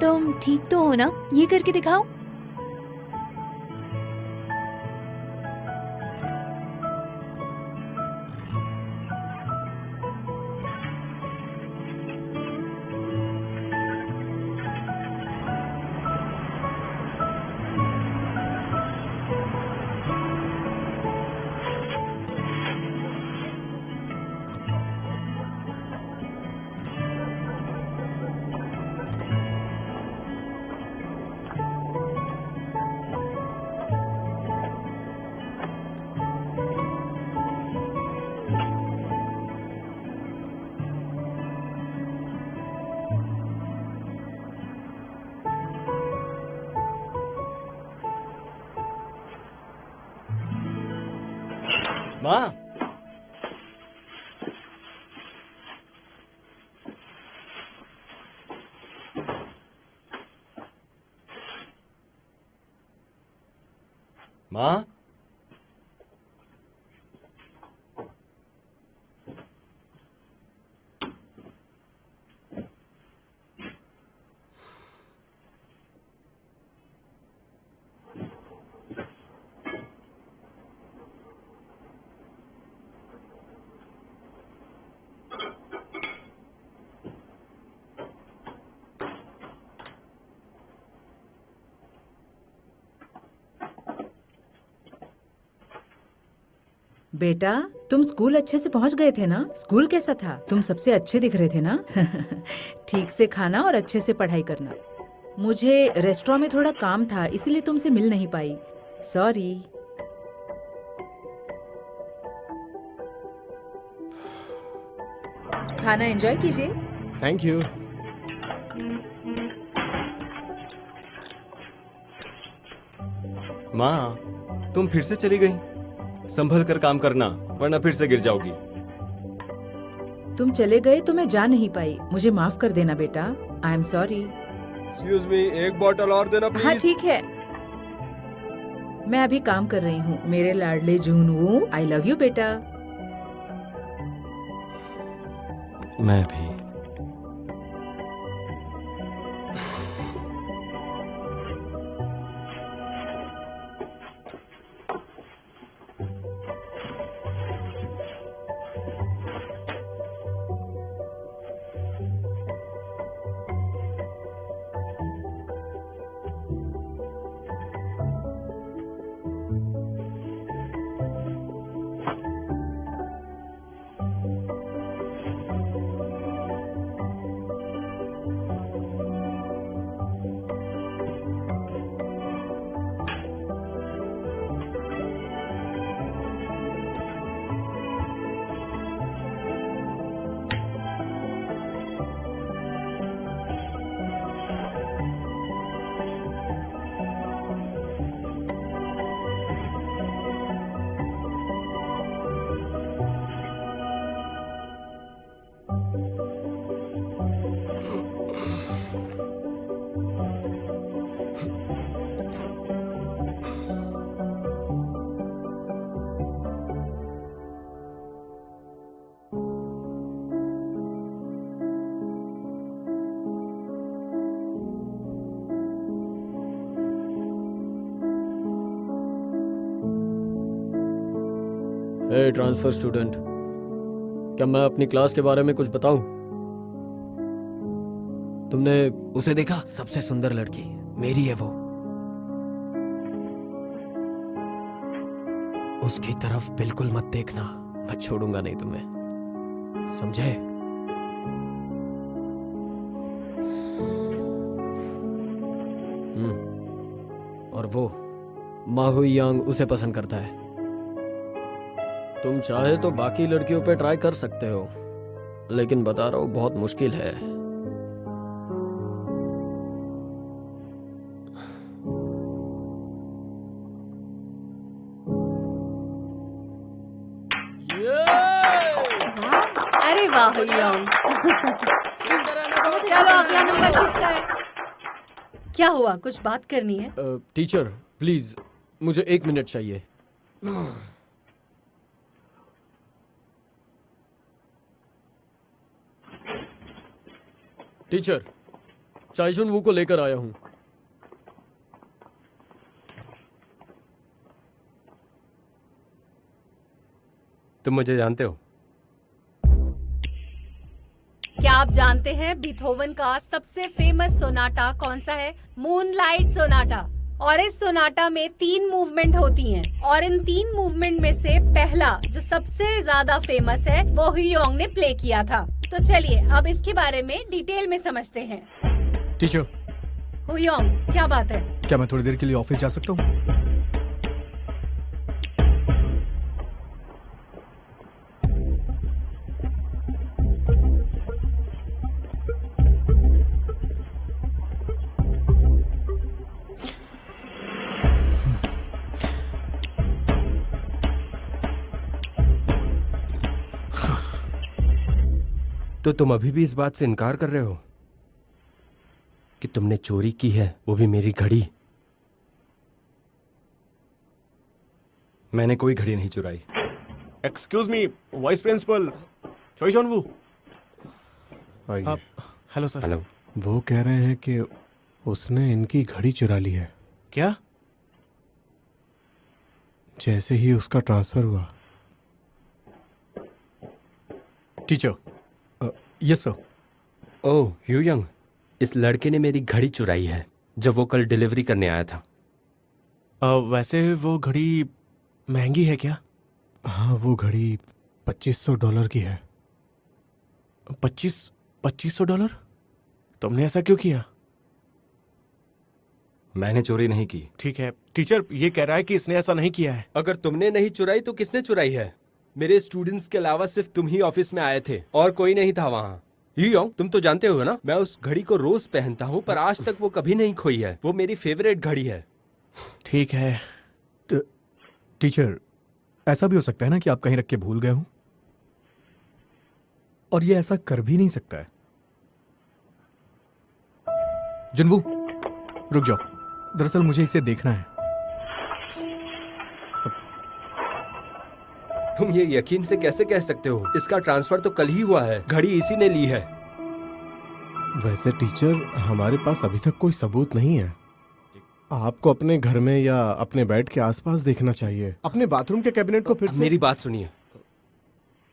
तुम ठीक तो हो ना? ये करके दिखाओ। माँ, माँ, बेटा, तुम स्कूल अच्छे से पहुंच गए थे ना? स्कूल कैसा था? तुम सबसे अच्छे दिख रहे थे ना? ठीक से खाना और अच्छे से पढ़ाई करना। मुझे रेस्टोरेंट में थोड़ा काम था, इसलिए तुमसे मिल नहीं पाई। सॉरी। खाना एंजॉय कीजिए। Thank you. माँ, तुम फिर से चली गई। संभल कर काम करना, वरना फिर से गिर जाओगी। तुम चले गए तो मैं जा नहीं पाई। मुझे माफ कर देना बेटा। I am sorry. Excuse me, एक बॉटल और देना प्लीज। हाँ ठीक है, मैं अभी काम कर रही हूँ। मेरे लाडले जूनू, आई लव यू बेटा। मैं भी। हे ट्रांसफर स्टूडेंट, क्या मैं अपनी क्लास के बारे में कुछ बताऊं? तुमने उसे देखा? सबसे सुंदर लड़की मेरी है वो। उसकी तरफ बिल्कुल मत देखना, मैं छोड़ूंगा नहीं तुम्हें, समझे? और वो मा हुई यांग उसे पसंद करता है। तुम चाहे तो बाकी लड़कियों पे ट्राई कर सकते हो, लेकिन बता रहा हूं बहुत मुश्किल है। ये अरे वाह हुईयोंग। चलो अगला नंबर किसका है? क्या हुआ, कुछ बात करनी है? टीचर प्लीज मुझे 1 मिनट चाहिए। टीचर चाइशुन वू को लेकर आया हूँ। तुम मुझे जानते हो? क्या आप जानते हैं बीथोवन का सबसे फेमस सोनाटा कौन सा है? Moonlight Sonata. और इस सोनाटा में 3 मूवमेंट होती हैं और इन 3 मूवमेंट में से पहला जो सबसे ज्यादा फेमस है वो हुईयोंग ने प्ले किया था। तो चलिए अब इसके बारे में डिटेल में समझते हैं। टीचर, हुईयोंग क्या बात है? क्या मैं थोड़ी देर के लिए ऑफिस जा सकता हूँ? तो तुम अभी भी इस बात से इनकार कर रहे हो कि तुमने चोरी की है, वो भी मेरी घड़ी? मैंने कोई घड़ी नहीं चुराई। एक्सक्यूज मी, वाइस प्रिंसिपल चाइशुन वू। आइए। Hello sir. हेलो। वो कह रहे हैं कि उसने इनकी घड़ी चुरा ली है। क्या? जैसे ही उसका ट्रांसफर हुआ। Teacher, yes sir. ओह ह्यूयंग, इस लड़के ने मेरी घड़ी चुराई है जब वो कल डिलीवरी करने आया था। वैसे वो घड़ी महंगी है क्या? हाँ, वो घड़ी $2500 की है। 2500 डॉलर? तुमने ऐसा क्यों किया? मैंने चोरी नहीं की। ठीक है, टीचर ये कह रहा है कि इसने ऐसा नहीं किया है। अगर तुमने नहीं चुराई तो किसने चुराई है? मेरे स्टूडेंट्स के अलावा सिर्फ तुम ही ऑफिस में आए थे और कोई नहीं था वहाँ। ह्यूयंग, तुम तो जानते हो ना, मैं उस घड़ी को रोज पहनता हूँ पर आज तक वो कभी नहीं खोई है। वो मेरी फेवरेट घड़ी है। ठीक है। टीचर, ऐसा भी हो सकता है ना कि आप कहीं रख के भूल गए हो, और ये ऐसा कर भी नहीं सकता है। जुनवू, रुक जाओ, दरअसल मुझे इसे देखना है। तुम ये यकीन से कैसे कह सकते हो? इसका ट्रांसफर तो कल ही हुआ है, घड़ी इसी ने ली है। वैसे टीचर, हमारे पास अभी तक कोई सबूत नहीं है। आपको अपने घर में या अपने बेड के आसपास देखना चाहिए। अपने बाथरूम के कैबिनेट को फिर से। मेरी बात सुनिए।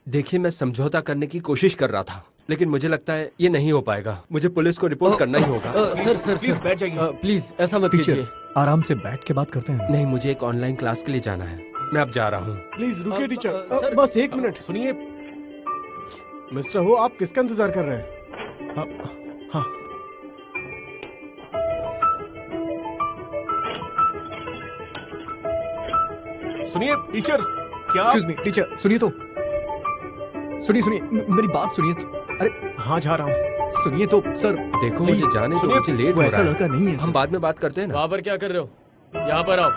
देखिए, मैं समझौता करने की कोशिश कर रहा था, लेकिन मुझे लगता है ये नहीं हो पाएगा। मुझे पुलिस को रिपोर्ट करना ही होगा। सर प्लीज बैठ जाइए। प्लीज ऐसा मत कीजिए। टीचर, आराम से बैठ के बात करते हैं। नहीं, मुझे एक ऑनलाइन क्लास के लिए जाना है। मैं अब जा रहा हूँ। प्लीज रुकिए टीचर। सर, बस 1 मिनट। सुनिए। मिस्टर हो, आप किसका इंतजार कर रहे हैं? हाँ, सुनिए टीचर। क्या? एक्सक्यूज मी टीचर, सुनिए तो, सुनिए, मेरी बात सुनिए तो। अरे हाँ, जा रहा हूँ। सुनिए तो सर। देखो, Please, मुझे जाने दो, सुनिए, मुझे लेट वो हो ऐसा रहा है। लड़का नहीं है। हम बाद में बात करते हैं ना। वहाँ पर क्या कर रहे हो? यहाँ पर आओ।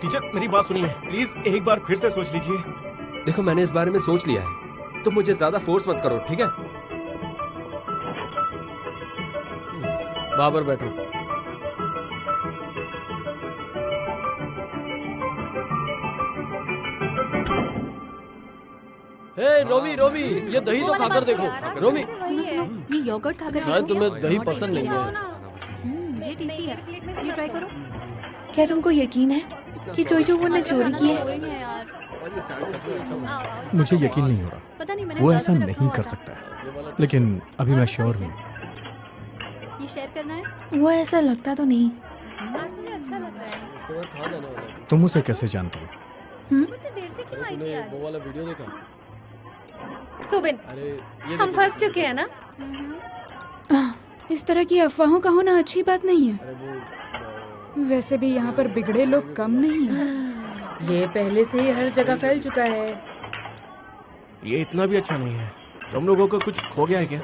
टीचर मेरी बात सुनिए, प्लीज एक बार फिर से सोच लीजिए। देखो, मैंने इस बारे में सोच लिया है, तुम मुझे ज्यादा फोर्स मत करो, ठीक है? वहाँ पर बैठो। हे रोमी, रोमी, ये दही तो खाकर देखो। रोमी, सुनो सुनो, ये योगर्ट खाकर शायद देखो। तुम्हें दही बहुत पसंद tasty नहीं है। है। ये टेस्टी है, ये ट्राई करो। क्या तुमको यकीन है कि चोइचुवू ने चोरी की है? बोरिंग है यार। और ये सैंडविच भी अच्छा बना है। मुझे यकीन नहीं हो रहा, पता नहीं, मैंने वो जांच ऐसा में रखा नहीं हुआ कर था। सकता है, ये वाला लेकिन अभी मैं श्योर हूँ। ये शेयर करना है? वो ऐसा लगता तो नहीं। आज मुझे अच्छा लग रहा है। उसके बाद कहाँ जाने वाला है? तुम उसे कैसे जानती हो? तुम इतनी देर से क्यों आई थी तूने आज? वो वाला वीडियो देखा? सुबिन, अरे ये हम देखिए। फंस चुके हैं ना? इस तरह की अफवाहों का होना अच्छी बात नहीं है। अरे वो वैसे भी यहाँ पर बिगड़े लोग कम नहीं हैं। ये पहले से ही हर जगह फैल चुका है। ये इतना भी अच्छा नहीं है। तुम लोगों को कुछ खो गया है क्या?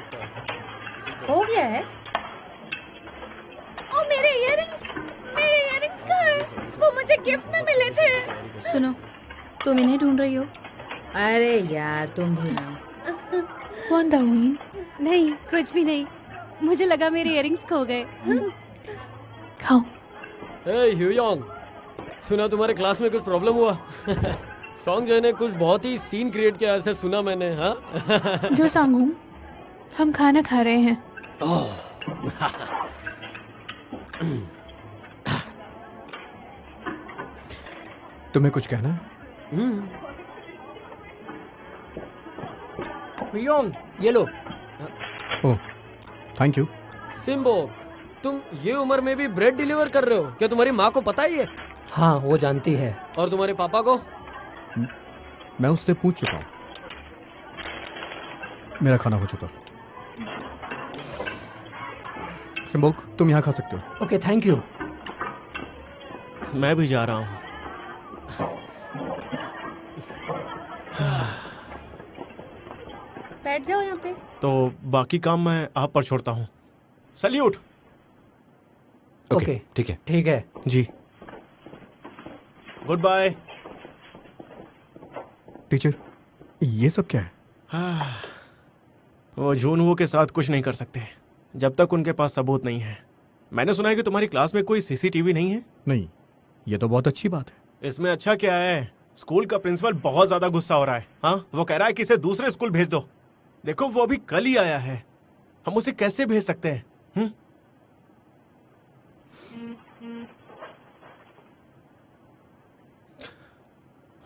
हो गया है? ओ मेरे इयररिंग्स, मेरे वो मुझे गिफ्ट में मिले थे। सुनो, तुम इन्हें ढूंढ रही हो? अरे यार तुम भी ना। कौन था हुईन? नहीं, कुछ भी नहीं। मुझे लगा मेरे इयररिंग्स खो गए। खाओ। हे ह्यूयोंग, सुना तुम्हारे क्लास में कुछ प्रॉब्लम हुआ? सॉन्ग जो ने कुछ बहुत ही सीन क्रिएट किया ऐसे सुना मैंने। हाँ जो सांग हूँ, हम खाना खा रहे हैं। तुम्हें कुछ कहना है? ह्यूयोंग, ये लो। ओह, थैंक यू। सिम्बो, तुम ये उम्र में भी ब्रेड डिलीवर कर रहे हो? क्या तुम्हारी माँ को पता ही है? हाँ, वो जानती है। और तुम्हारे पापा को? मैं उससे पूछ चुका हूँ। मेरा खाना हो चुका। सिम्बोक, तुम यहाँ खा सकते हो। Okay, thank you. मैं भी जा रहा हूँ। बैठ जाओ यहाँ पे। तो बाकी काम मैं आप पर छोड़ता हूँ। सल्यूट। ओके, ठीक है। ठीक है। जी, गुड बाय। टीचर, ये सब क्या है? वो जूनवो के साथ कुछ नहीं कर सकते जब तक उनके पास सबूत नहीं है। मैंने सुना है कि तुम्हारी क्लास में कोई सीसीटीवी नहीं है। नहीं, ये तो बहुत अच्छी बात है। इसमें अच्छा क्या है? स्कूल का प्रिंसिपल बहुत ज्यादा गुस्सा हो रहा है। हाँ, वो कह रहा है कि इसे दूसरे स्कूल भेज दो। देखो, वो अभी कल ही आया है, हम उसे कैसे भेज सकते हैं?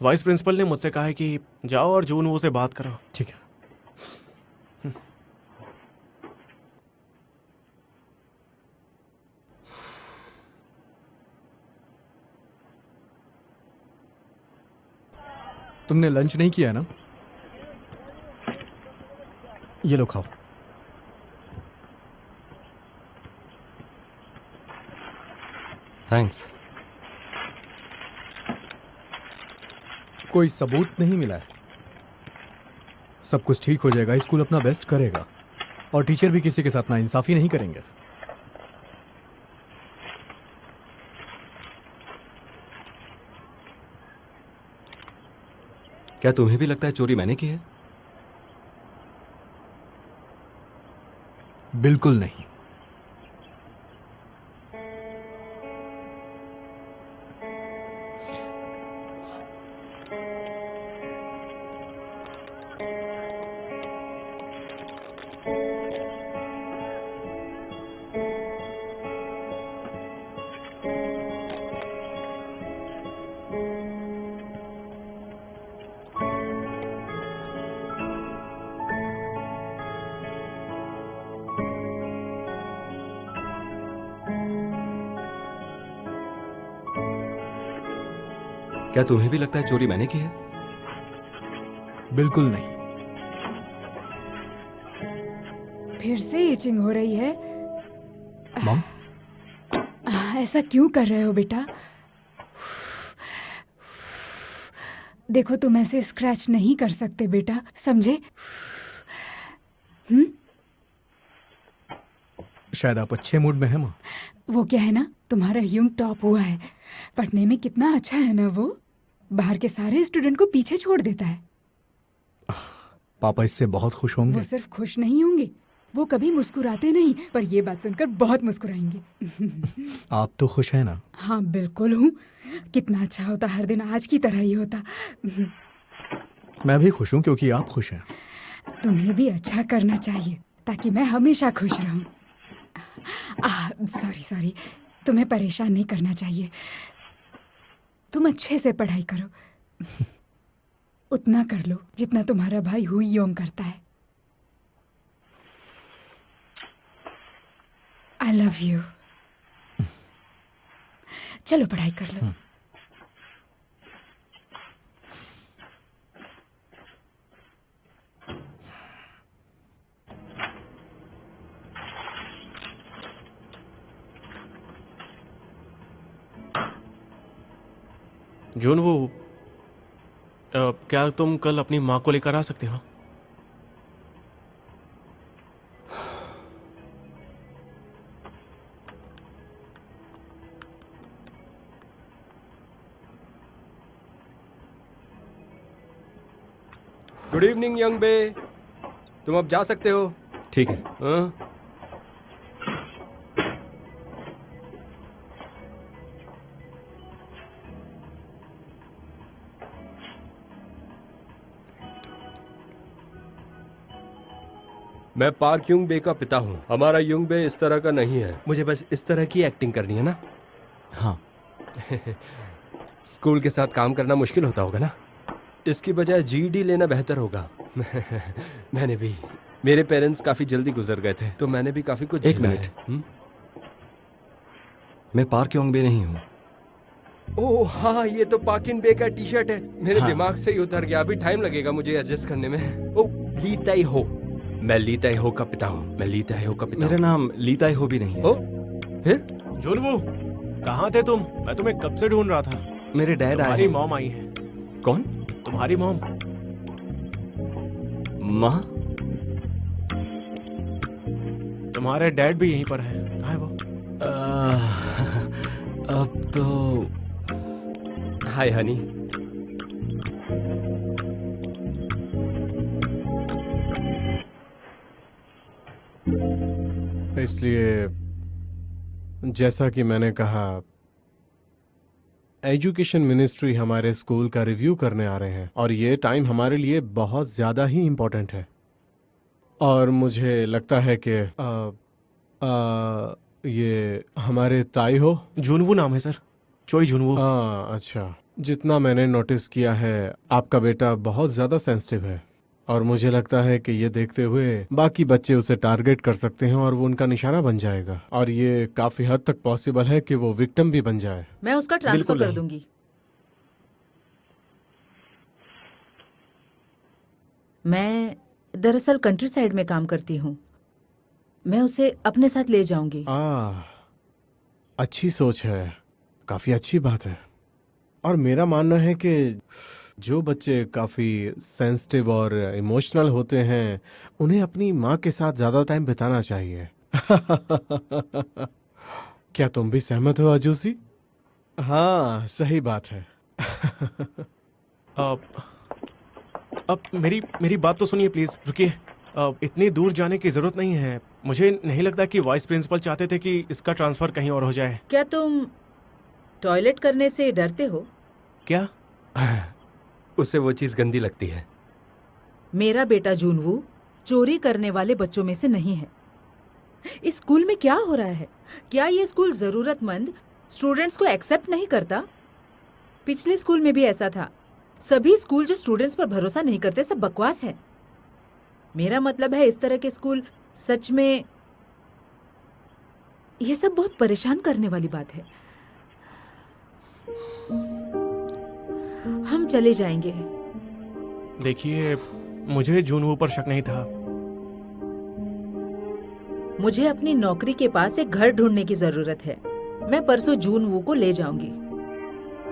वाइस प्रिंसिपल ने मुझसे कहा है कि जाओ और जूनवो से बात करो। ठीक है। तुमने लंच नहीं किया ना? ये लो, खाओ। थैंक्स। कोई सबूत नहीं मिला है। सब कुछ ठीक हो जाएगा। स्कूल अपना बेस्ट करेगा और टीचर भी किसी के साथ नाइंसाफी नहीं करेंगे। क्या तुम्हें भी लगता है चोरी मैंने की है? बिल्कुल नहीं। क्या तुम्हें भी लगता है चोरी मैंने की है? बिल्कुल नहीं। फिर से इचिंग हो रही है। मॉम, ऐसा क्यों कर रहे हो बेटा? देखो, तुम ऐसे स्क्रैच नहीं कर सकते बेटा, समझे? शायद आप अच्छे मूड में हैं माँ। वो क्या है ना, तुम्हारा ह्यूंग टॉप हुआ है। पढ़ने में कितना अच्छा है ना वो। बाहर के सारे स्टूडेंट को पीछे छोड़ देता है। पापा इससे बहुत खुश होंगे। वो सिर्फ खुश नहीं होंगे, वो कभी मुस्कुराते नहीं, पर ये बात सुनकर बहुत मुस्कुराएंगे। आप तो खुश हैं ना? हाँ, बिल्कुल हूँ। कितना अच्छा होता हर दिन आज की तरह ही होता। मैं भी खुश हूँ क्योंकि आप खुश हैं। तुम्हें भी अच्छा करना चाहिए ताकि मैं हमेशा खुश रहूं। सॉरी, तुम्हें परेशान नहीं करना चाहिए। तुम अच्छे से पढ़ाई करो। उतना कर लो जितना तुम्हारा भाई हुईयोंग करता है। I love you. चलो पढ़ाई कर लो। जूनवो, क्या तुम कल अपनी माँ को लेकर आ सकते हो? गुड इवनिंग यंग बे, तुम अब जा सकते हो। ठीक है। हाँ? मैं पार्क युंग बे का पिता हूँ। हमारा युंग बे इस तरह का नहीं है। मुझे बस इस तरह की एक्टिंग करनी है ना। हाँ। स्कूल के साथ काम करना मुश्किल होता होगा ना, इसकी बजाय जीडी लेना बेहतर होगा। मैंने भी, मेरे पेरेंट्स काफी जल्दी गुजर गए थे तो मैंने भी काफी कुछ एक झेला मिनट। है। मैं पार्क योंग बे नहीं हूँ। ओह हाँ, ये तो पाकिन बे का टी शर्ट है। मेरे हाँ। दिमाग से ही उतर गया। अभी टाइम लगेगा मुझे एडजस्ट करने में। ओह, ली ताई हो। मैं ली ताई हो का पिता हूँ। मैं ली ताई हो का पिता मेरा हूँ। नाम ली ताई हो भी नहीं है। ओ, फिर जुनवू, कहाँ थे तुम? मैं तुम्हें कब से ढूंढ रहा था। मेरे डैड आए तुम्हारी हैं। मॉम आई है। कौन? तुम्हारी मॉम। माँ? तुम्हारे डैड भी यहीं पर हैं। कहाँ है वो? अब तो हाय हनी। इसलिए जैसा कि मैंने कहा, एजुकेशन मिनिस्ट्री हमारे स्कूल का रिव्यू करने आ रहे हैं और ये टाइम हमारे लिए बहुत ज़्यादा ही इम्पोर्टेंट है। और मुझे लगता है कि ये हमारे ताई हो। जुनवू नाम है सर, चोई जुनवू। अच्छा, जितना मैंने नोटिस किया है आपका बेटा बहुत ज़्यादा सेंसिटिव है और मुझे लगता है कि ये देखते हुए बाकी बच्चे उसे टारगेट कर सकते हैं और वो उनका निशाना बन जाएगा और ये काफ़ी हद तक पॉसिबल है कि वो विक्टिम भी बन जाए। मैं उसका ट्रांसफर बिल्कुल कर नहीं। दूंगी। मैं दरअसल कंट्री साइड में काम करती हूँ। मैं उसे अपने साथ ले जाऊंगी। अच्छी सोच है, काफ़ी अच्छी बात है। और मेरा मानना है कि जो बच्चे काफ़ी सेंसिटिव और इमोशनल होते हैं उन्हें अपनी माँ के साथ ज़्यादा टाइम बिताना चाहिए। क्या तुम भी सहमत हो अजूसी? हाँ, सही बात है। अब मेरी बात तो सुनिए प्लीज, रुकिए। इतनी दूर जाने की जरूरत नहीं है। मुझे नहीं लगता कि वाइस प्रिंसिपल चाहते थे कि इसका ट्रांसफर कहीं और हो जाए। क्या तुम टॉयलेट करने से डरते हो? क्या? उससे वो चीज गंदी लगती है। मेरा बेटा जूनवू चोरी करने वाले बच्चों में से नहीं है। इस स्कूल में क्या हो रहा है? क्या ये स्कूल जरूरतमंद स्टूडेंट्स को एक्सेप्ट नहीं करता? पिछले स्कूल में भी ऐसा था। सभी स्कूल जो स्टूडेंट्स पर भरोसा नहीं करते सब बकवास है। मेरा मतलब है इस तरह के स्कूल सच में, ये सब बहुत परेशान करने वाली बात है। हम चले जाएंगे। देखिए, मुझे जुनवू पर शक नहीं था। मुझे अपनी नौकरी के पास एक घर ढूंढने की जरूरत है। मैं परसों जूनवू को ले जाऊंगी।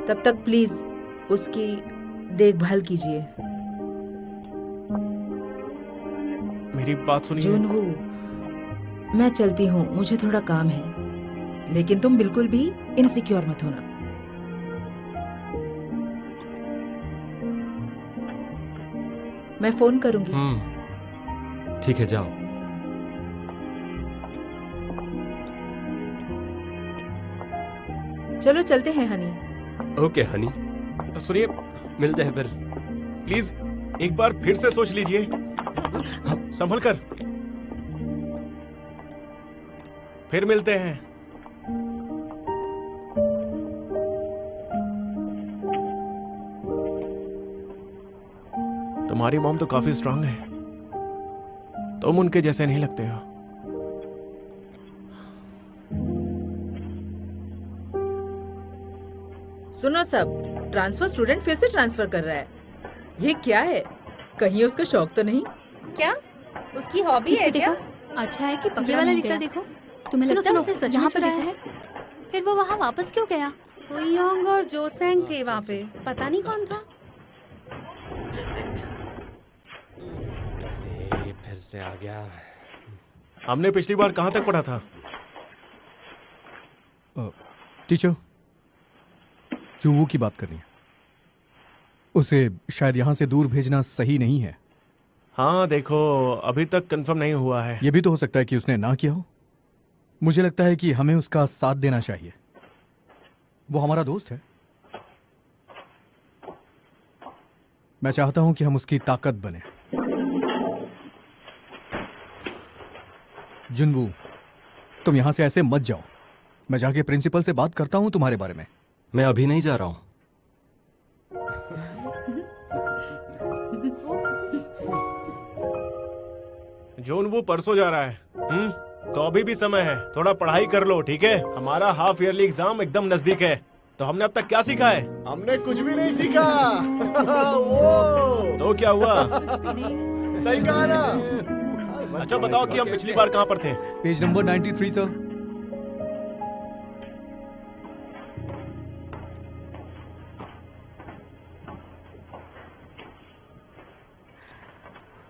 तब तक प्लीज उसकी देखभाल कीजिए। मेरी बात सुनिए। जूनवू, मैं चलती हूँ, मुझे थोड़ा काम है। लेकिन तुम बिल्कुल भी इनसिक्योर मत होना। मैं फोन करूंगी। ठीक है, जाओ। चलो चलते हैं हनी। ओके हनी, सुनिए, मिलते हैं फिर। प्लीज एक बार फिर से सोच लीजिए। संभल कर। फिर मिलते हैं। तुम्हारी मॉम तो काफी स्ट्रांग है। तुम उनके जैसे नहीं लगते हो। सुनो सब, ट्रांसफर स्टूडेंट फिर से ट्रांसफर कर रहा है। ये क्या है? कहीं उसका शौक तो नहीं? क्या उसकी हॉबी ठीक है से क्या? देखो। अच्छा है कि ये पकड़ा वाला नहीं दिखता गया। देखो। तुम्हें सुनो, लगता है सुनो, उसने सच यहाँ में पर चुराया देखो। है? फिर वो वहाँ वापस क्यों गया? हुईयोंग और जोसेंग थे वहाँ पे, पता नहीं कौन था। अरे फिर से आ गया। हमने पिछली बार कहाँ तक पढ़ा था? टीचर, जुनवू की बात करनी है। उसे शायद यहाँ से दूर भेजना सही नहीं है। हाँ देखो, अभी तक कंफर्म नहीं हुआ है। ये भी तो हो सकता है कि उसने ना किया हो। मुझे लगता है कि हमें उसका साथ देना चाहिए। वो हमारा दोस्त है। मैं चाहता हूं कि हम उसकी ताकत बने। जुनवू, तुम यहां से ऐसे मत जाओ। मैं जाके प्रिंसिपल से बात करता हूं तुम्हारे बारे में। मैं अभी नहीं जा रहा हूँ। जोन वो परसों जा रहा है। तो अभी भी समय है, थोड़ा पढ़ाई कर लो, ठीक है? हमारा हाफ ईयरली एग्जाम एकदम नजदीक है। तो हमने अब तक क्या सीखा है? हमने कुछ भी नहीं सीखा। तो क्या हुआ? सही कहा ना। अच्छा बताओ कि हम पिछली बार कहाँ पर थे? Page number 93 sir.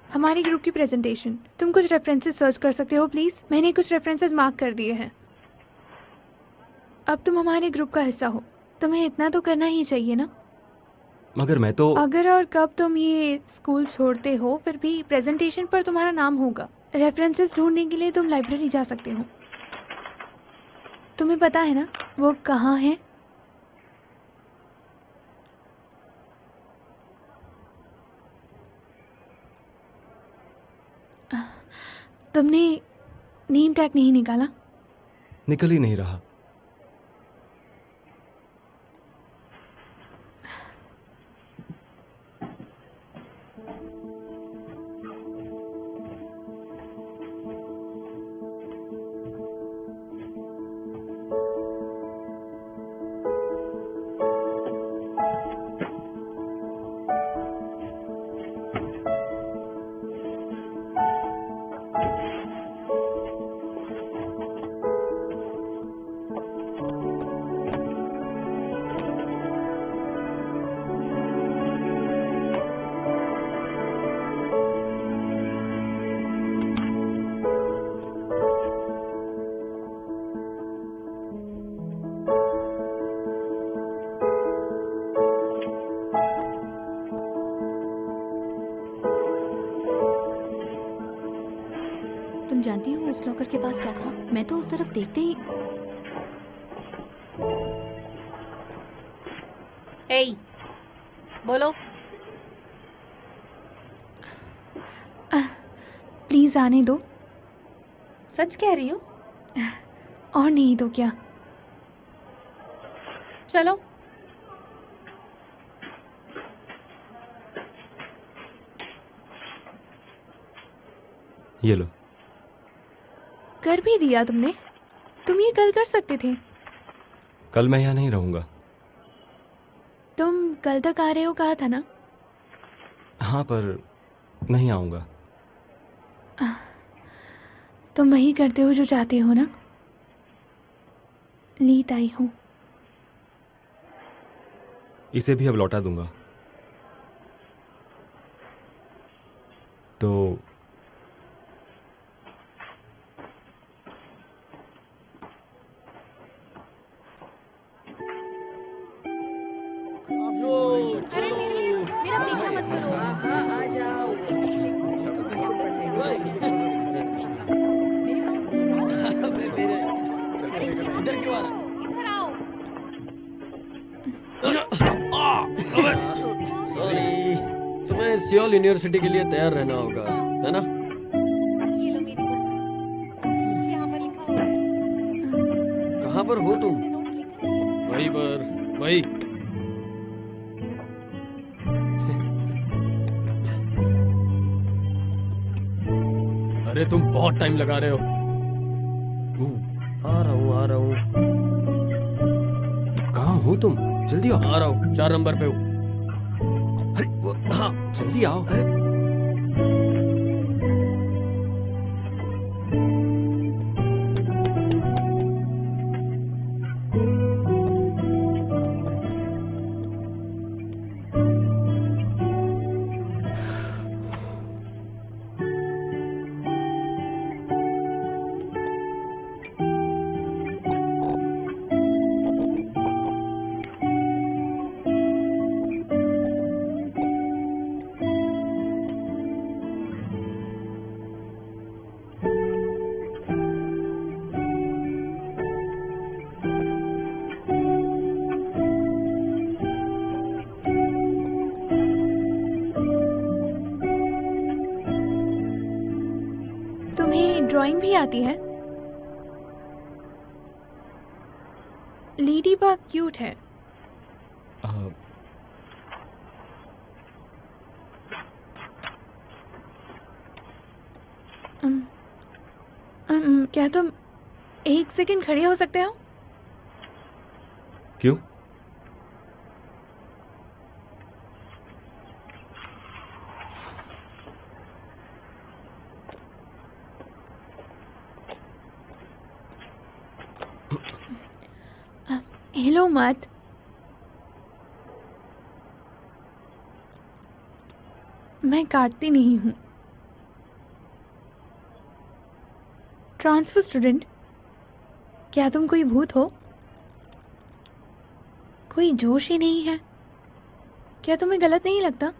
हमारी ग्रुप की प्रेजेंटेशन। तुम कुछ रेफरेंसेस सर्च कर सकते हो प्लीज? मैंने कुछ रेफरेंसेस मार्क कर दिए हैं। अब तुम हमारे ग्रुप का हिस्सा हो, तुम्हें इतना तो करना ही चाहिए ना। मगर मैं तो अगर और कब तुम ये स्कूल छोड़ते हो, फिर भी प्रेजेंटेशन पर तुम्हारा नाम होगा। रेफरेंसेस ढूंढने के लिए तुम लाइब्रेरी जा सकते हो। तुम्हें पता है ना वो कहाँ है? तुमने नेम टैग नहीं निकाला? निकल ही नहीं रहा। तुम जानती हो उस लॉकर के पास क्या था? मैं तो उस तरफ देखते ही। ए, बोलो। प्लीज आने दो। सच कह रही हो? और नहीं तो क्या। चलो। ये लो। कर भी दिया तुमने? तुम ये कल कर सकते थे। कल मैं यहाँ नहीं रहूंगा। तुम कल तक आ रहे हो कहा था ना? हाँ, पर नहीं आऊंगा। तुम वही करते हो जो चाहते हो ना। लीत आई हूँ। इसे भी अब लौटा दूंगा। तो मेरा पीछा मत करो। आ जाओ। इधर क्यों आ रहा? इधर आओ। सॉरी, तुम्हें सियोल यूनिवर्सिटी के लिए तैयार रहना होगा, है ना? ये लो मेरी बुक। यहाँ पर लिखा हुआ है। कहाँ पर हो तुम? मैंने नोट्स लिख रही है। वहीं पर, वहीं। अरे तुम बहुत टाइम लगा रहे हो। आ रहा हूँ, आ रहा हूँ। कहाँ हो तुम? जल्दी आओ। आ रहा हूँ, 4 नंबर पे हूँ। अरे हाँ, जल्दी आओ। ड्राइंग भी आती है? लेडी बग क्यूट है। क्या तुम एक सेकंड खड़े हो सकते हो? क्यों? हिलो मत। मैं काटती नहीं हूं। ट्रांसफर स्टूडेंट, क्या तुम कोई भूत हो? कोई जोश ही नहीं है। क्या तुम्हें गलत नहीं लगता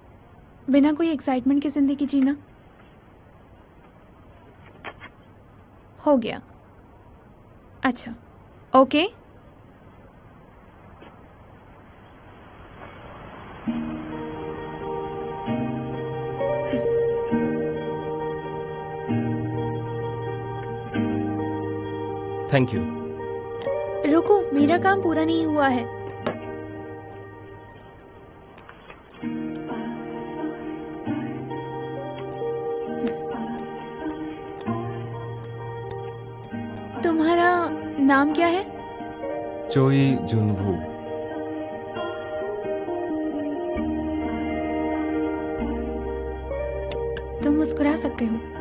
बिना कोई एक्साइटमेंट की जिंदगी जीना? हो गया। अच्छा, ओके। Thank you. रुको, मेरा काम पूरा नहीं हुआ है। तुम्हारा नाम क्या है? चोई जुनवू। तुम मुस्कुरा सकते हो।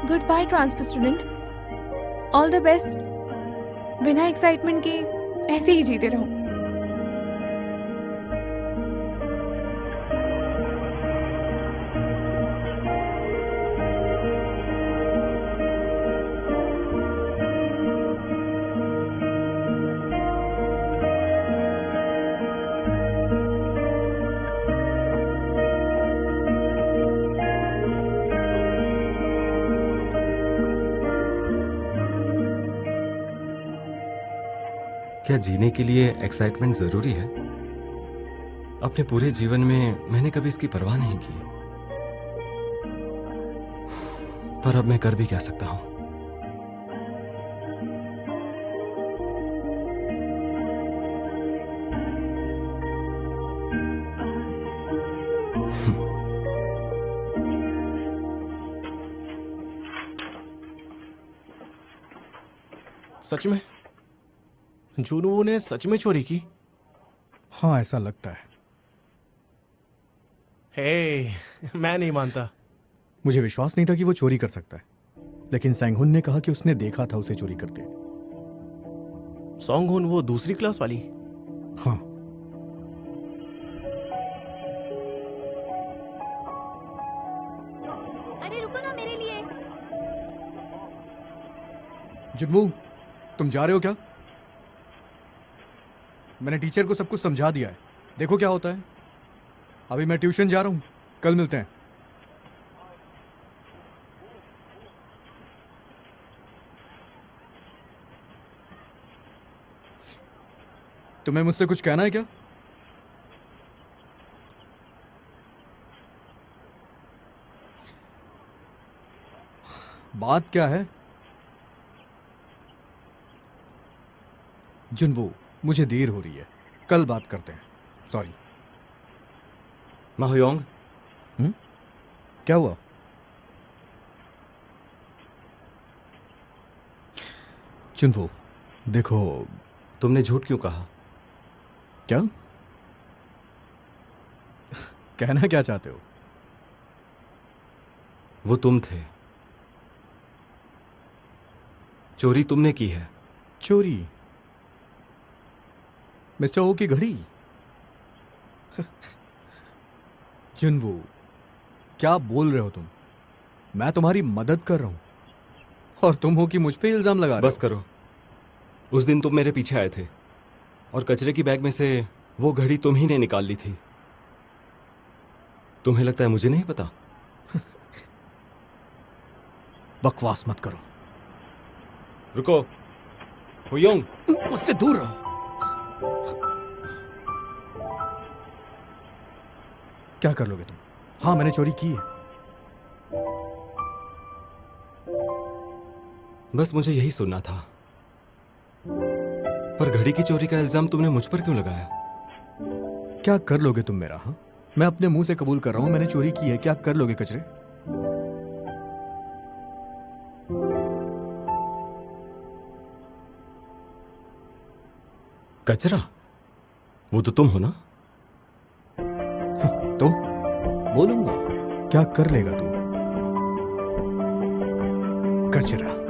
Good by transfer student. All the best. बिना एक्साइटमेंट के ऐसे ही जीते रहो। क्या जीने के लिए एक्साइटमेंट जरूरी है? अपने पूरे जीवन में मैंने कभी इसकी परवाह नहीं की, पर अब मैं कर भी क्या सकता हूं? सच में जुनू ने सच में चोरी की? हाँ, ऐसा लगता है। हे, मैं नहीं मानता। मुझे विश्वास नहीं था कि वो चोरी कर सकता है, लेकिन सैंगहुन ने कहा कि उसने देखा था उसे चोरी करते। सॉन्गहुन, वो दूसरी क्लास वाली? हाँ। अरे रुको ना, मेरे लिए। जुनवू, तुम जा रहे हो क्या? मैंने टीचर को सब कुछ समझा दिया है, देखो क्या होता है। अभी मैं ट्यूशन जा रहा हूं, कल मिलते हैं। तुम्हें मुझसे कुछ कहना है क्या? बात क्या है? जुनवू, मुझे देर हो रही है, कल बात करते हैं। सॉरी। माहुयोंग, क्या हुआ? जुनवू, देखो। तुमने झूठ क्यों कहा? क्या कहना क्या चाहते हो? वो तुम थे। चोरी तुमने की है। चोरी? मिस्टर ओ की घड़ी? जुनवू, क्या बोल रहे हो तुम? मैं तुम्हारी मदद कर रहा हूं और तुम हो कि मुझ पे इल्जाम लगा रहे हो। बस करो। उस दिन तुम मेरे पीछे आए थे और कचरे की बैग में से वो घड़ी तुम ही ने निकाल ली थी। तुम्हें लगता है मुझे नहीं पता? बकवास मत करो। रुको, हुयोंग, मुझसे दूर रहो। क्या कर लोगे तुम? हाँ, मैंने चोरी की है। बस मुझे यही सुनना था। पर घड़ी की चोरी का इल्जाम तुमने मुझ पर क्यों लगाया? क्या कर लोगे तुम मेरा? हाँ, मैं अपने मुंह से कबूल कर रहा हूं मैंने चोरी की है। क्या कर लोगे कचरे? कचरा? वो तो तुम हो ना? तो बोलूंगा। क्या कर लेगा तू? कचरा।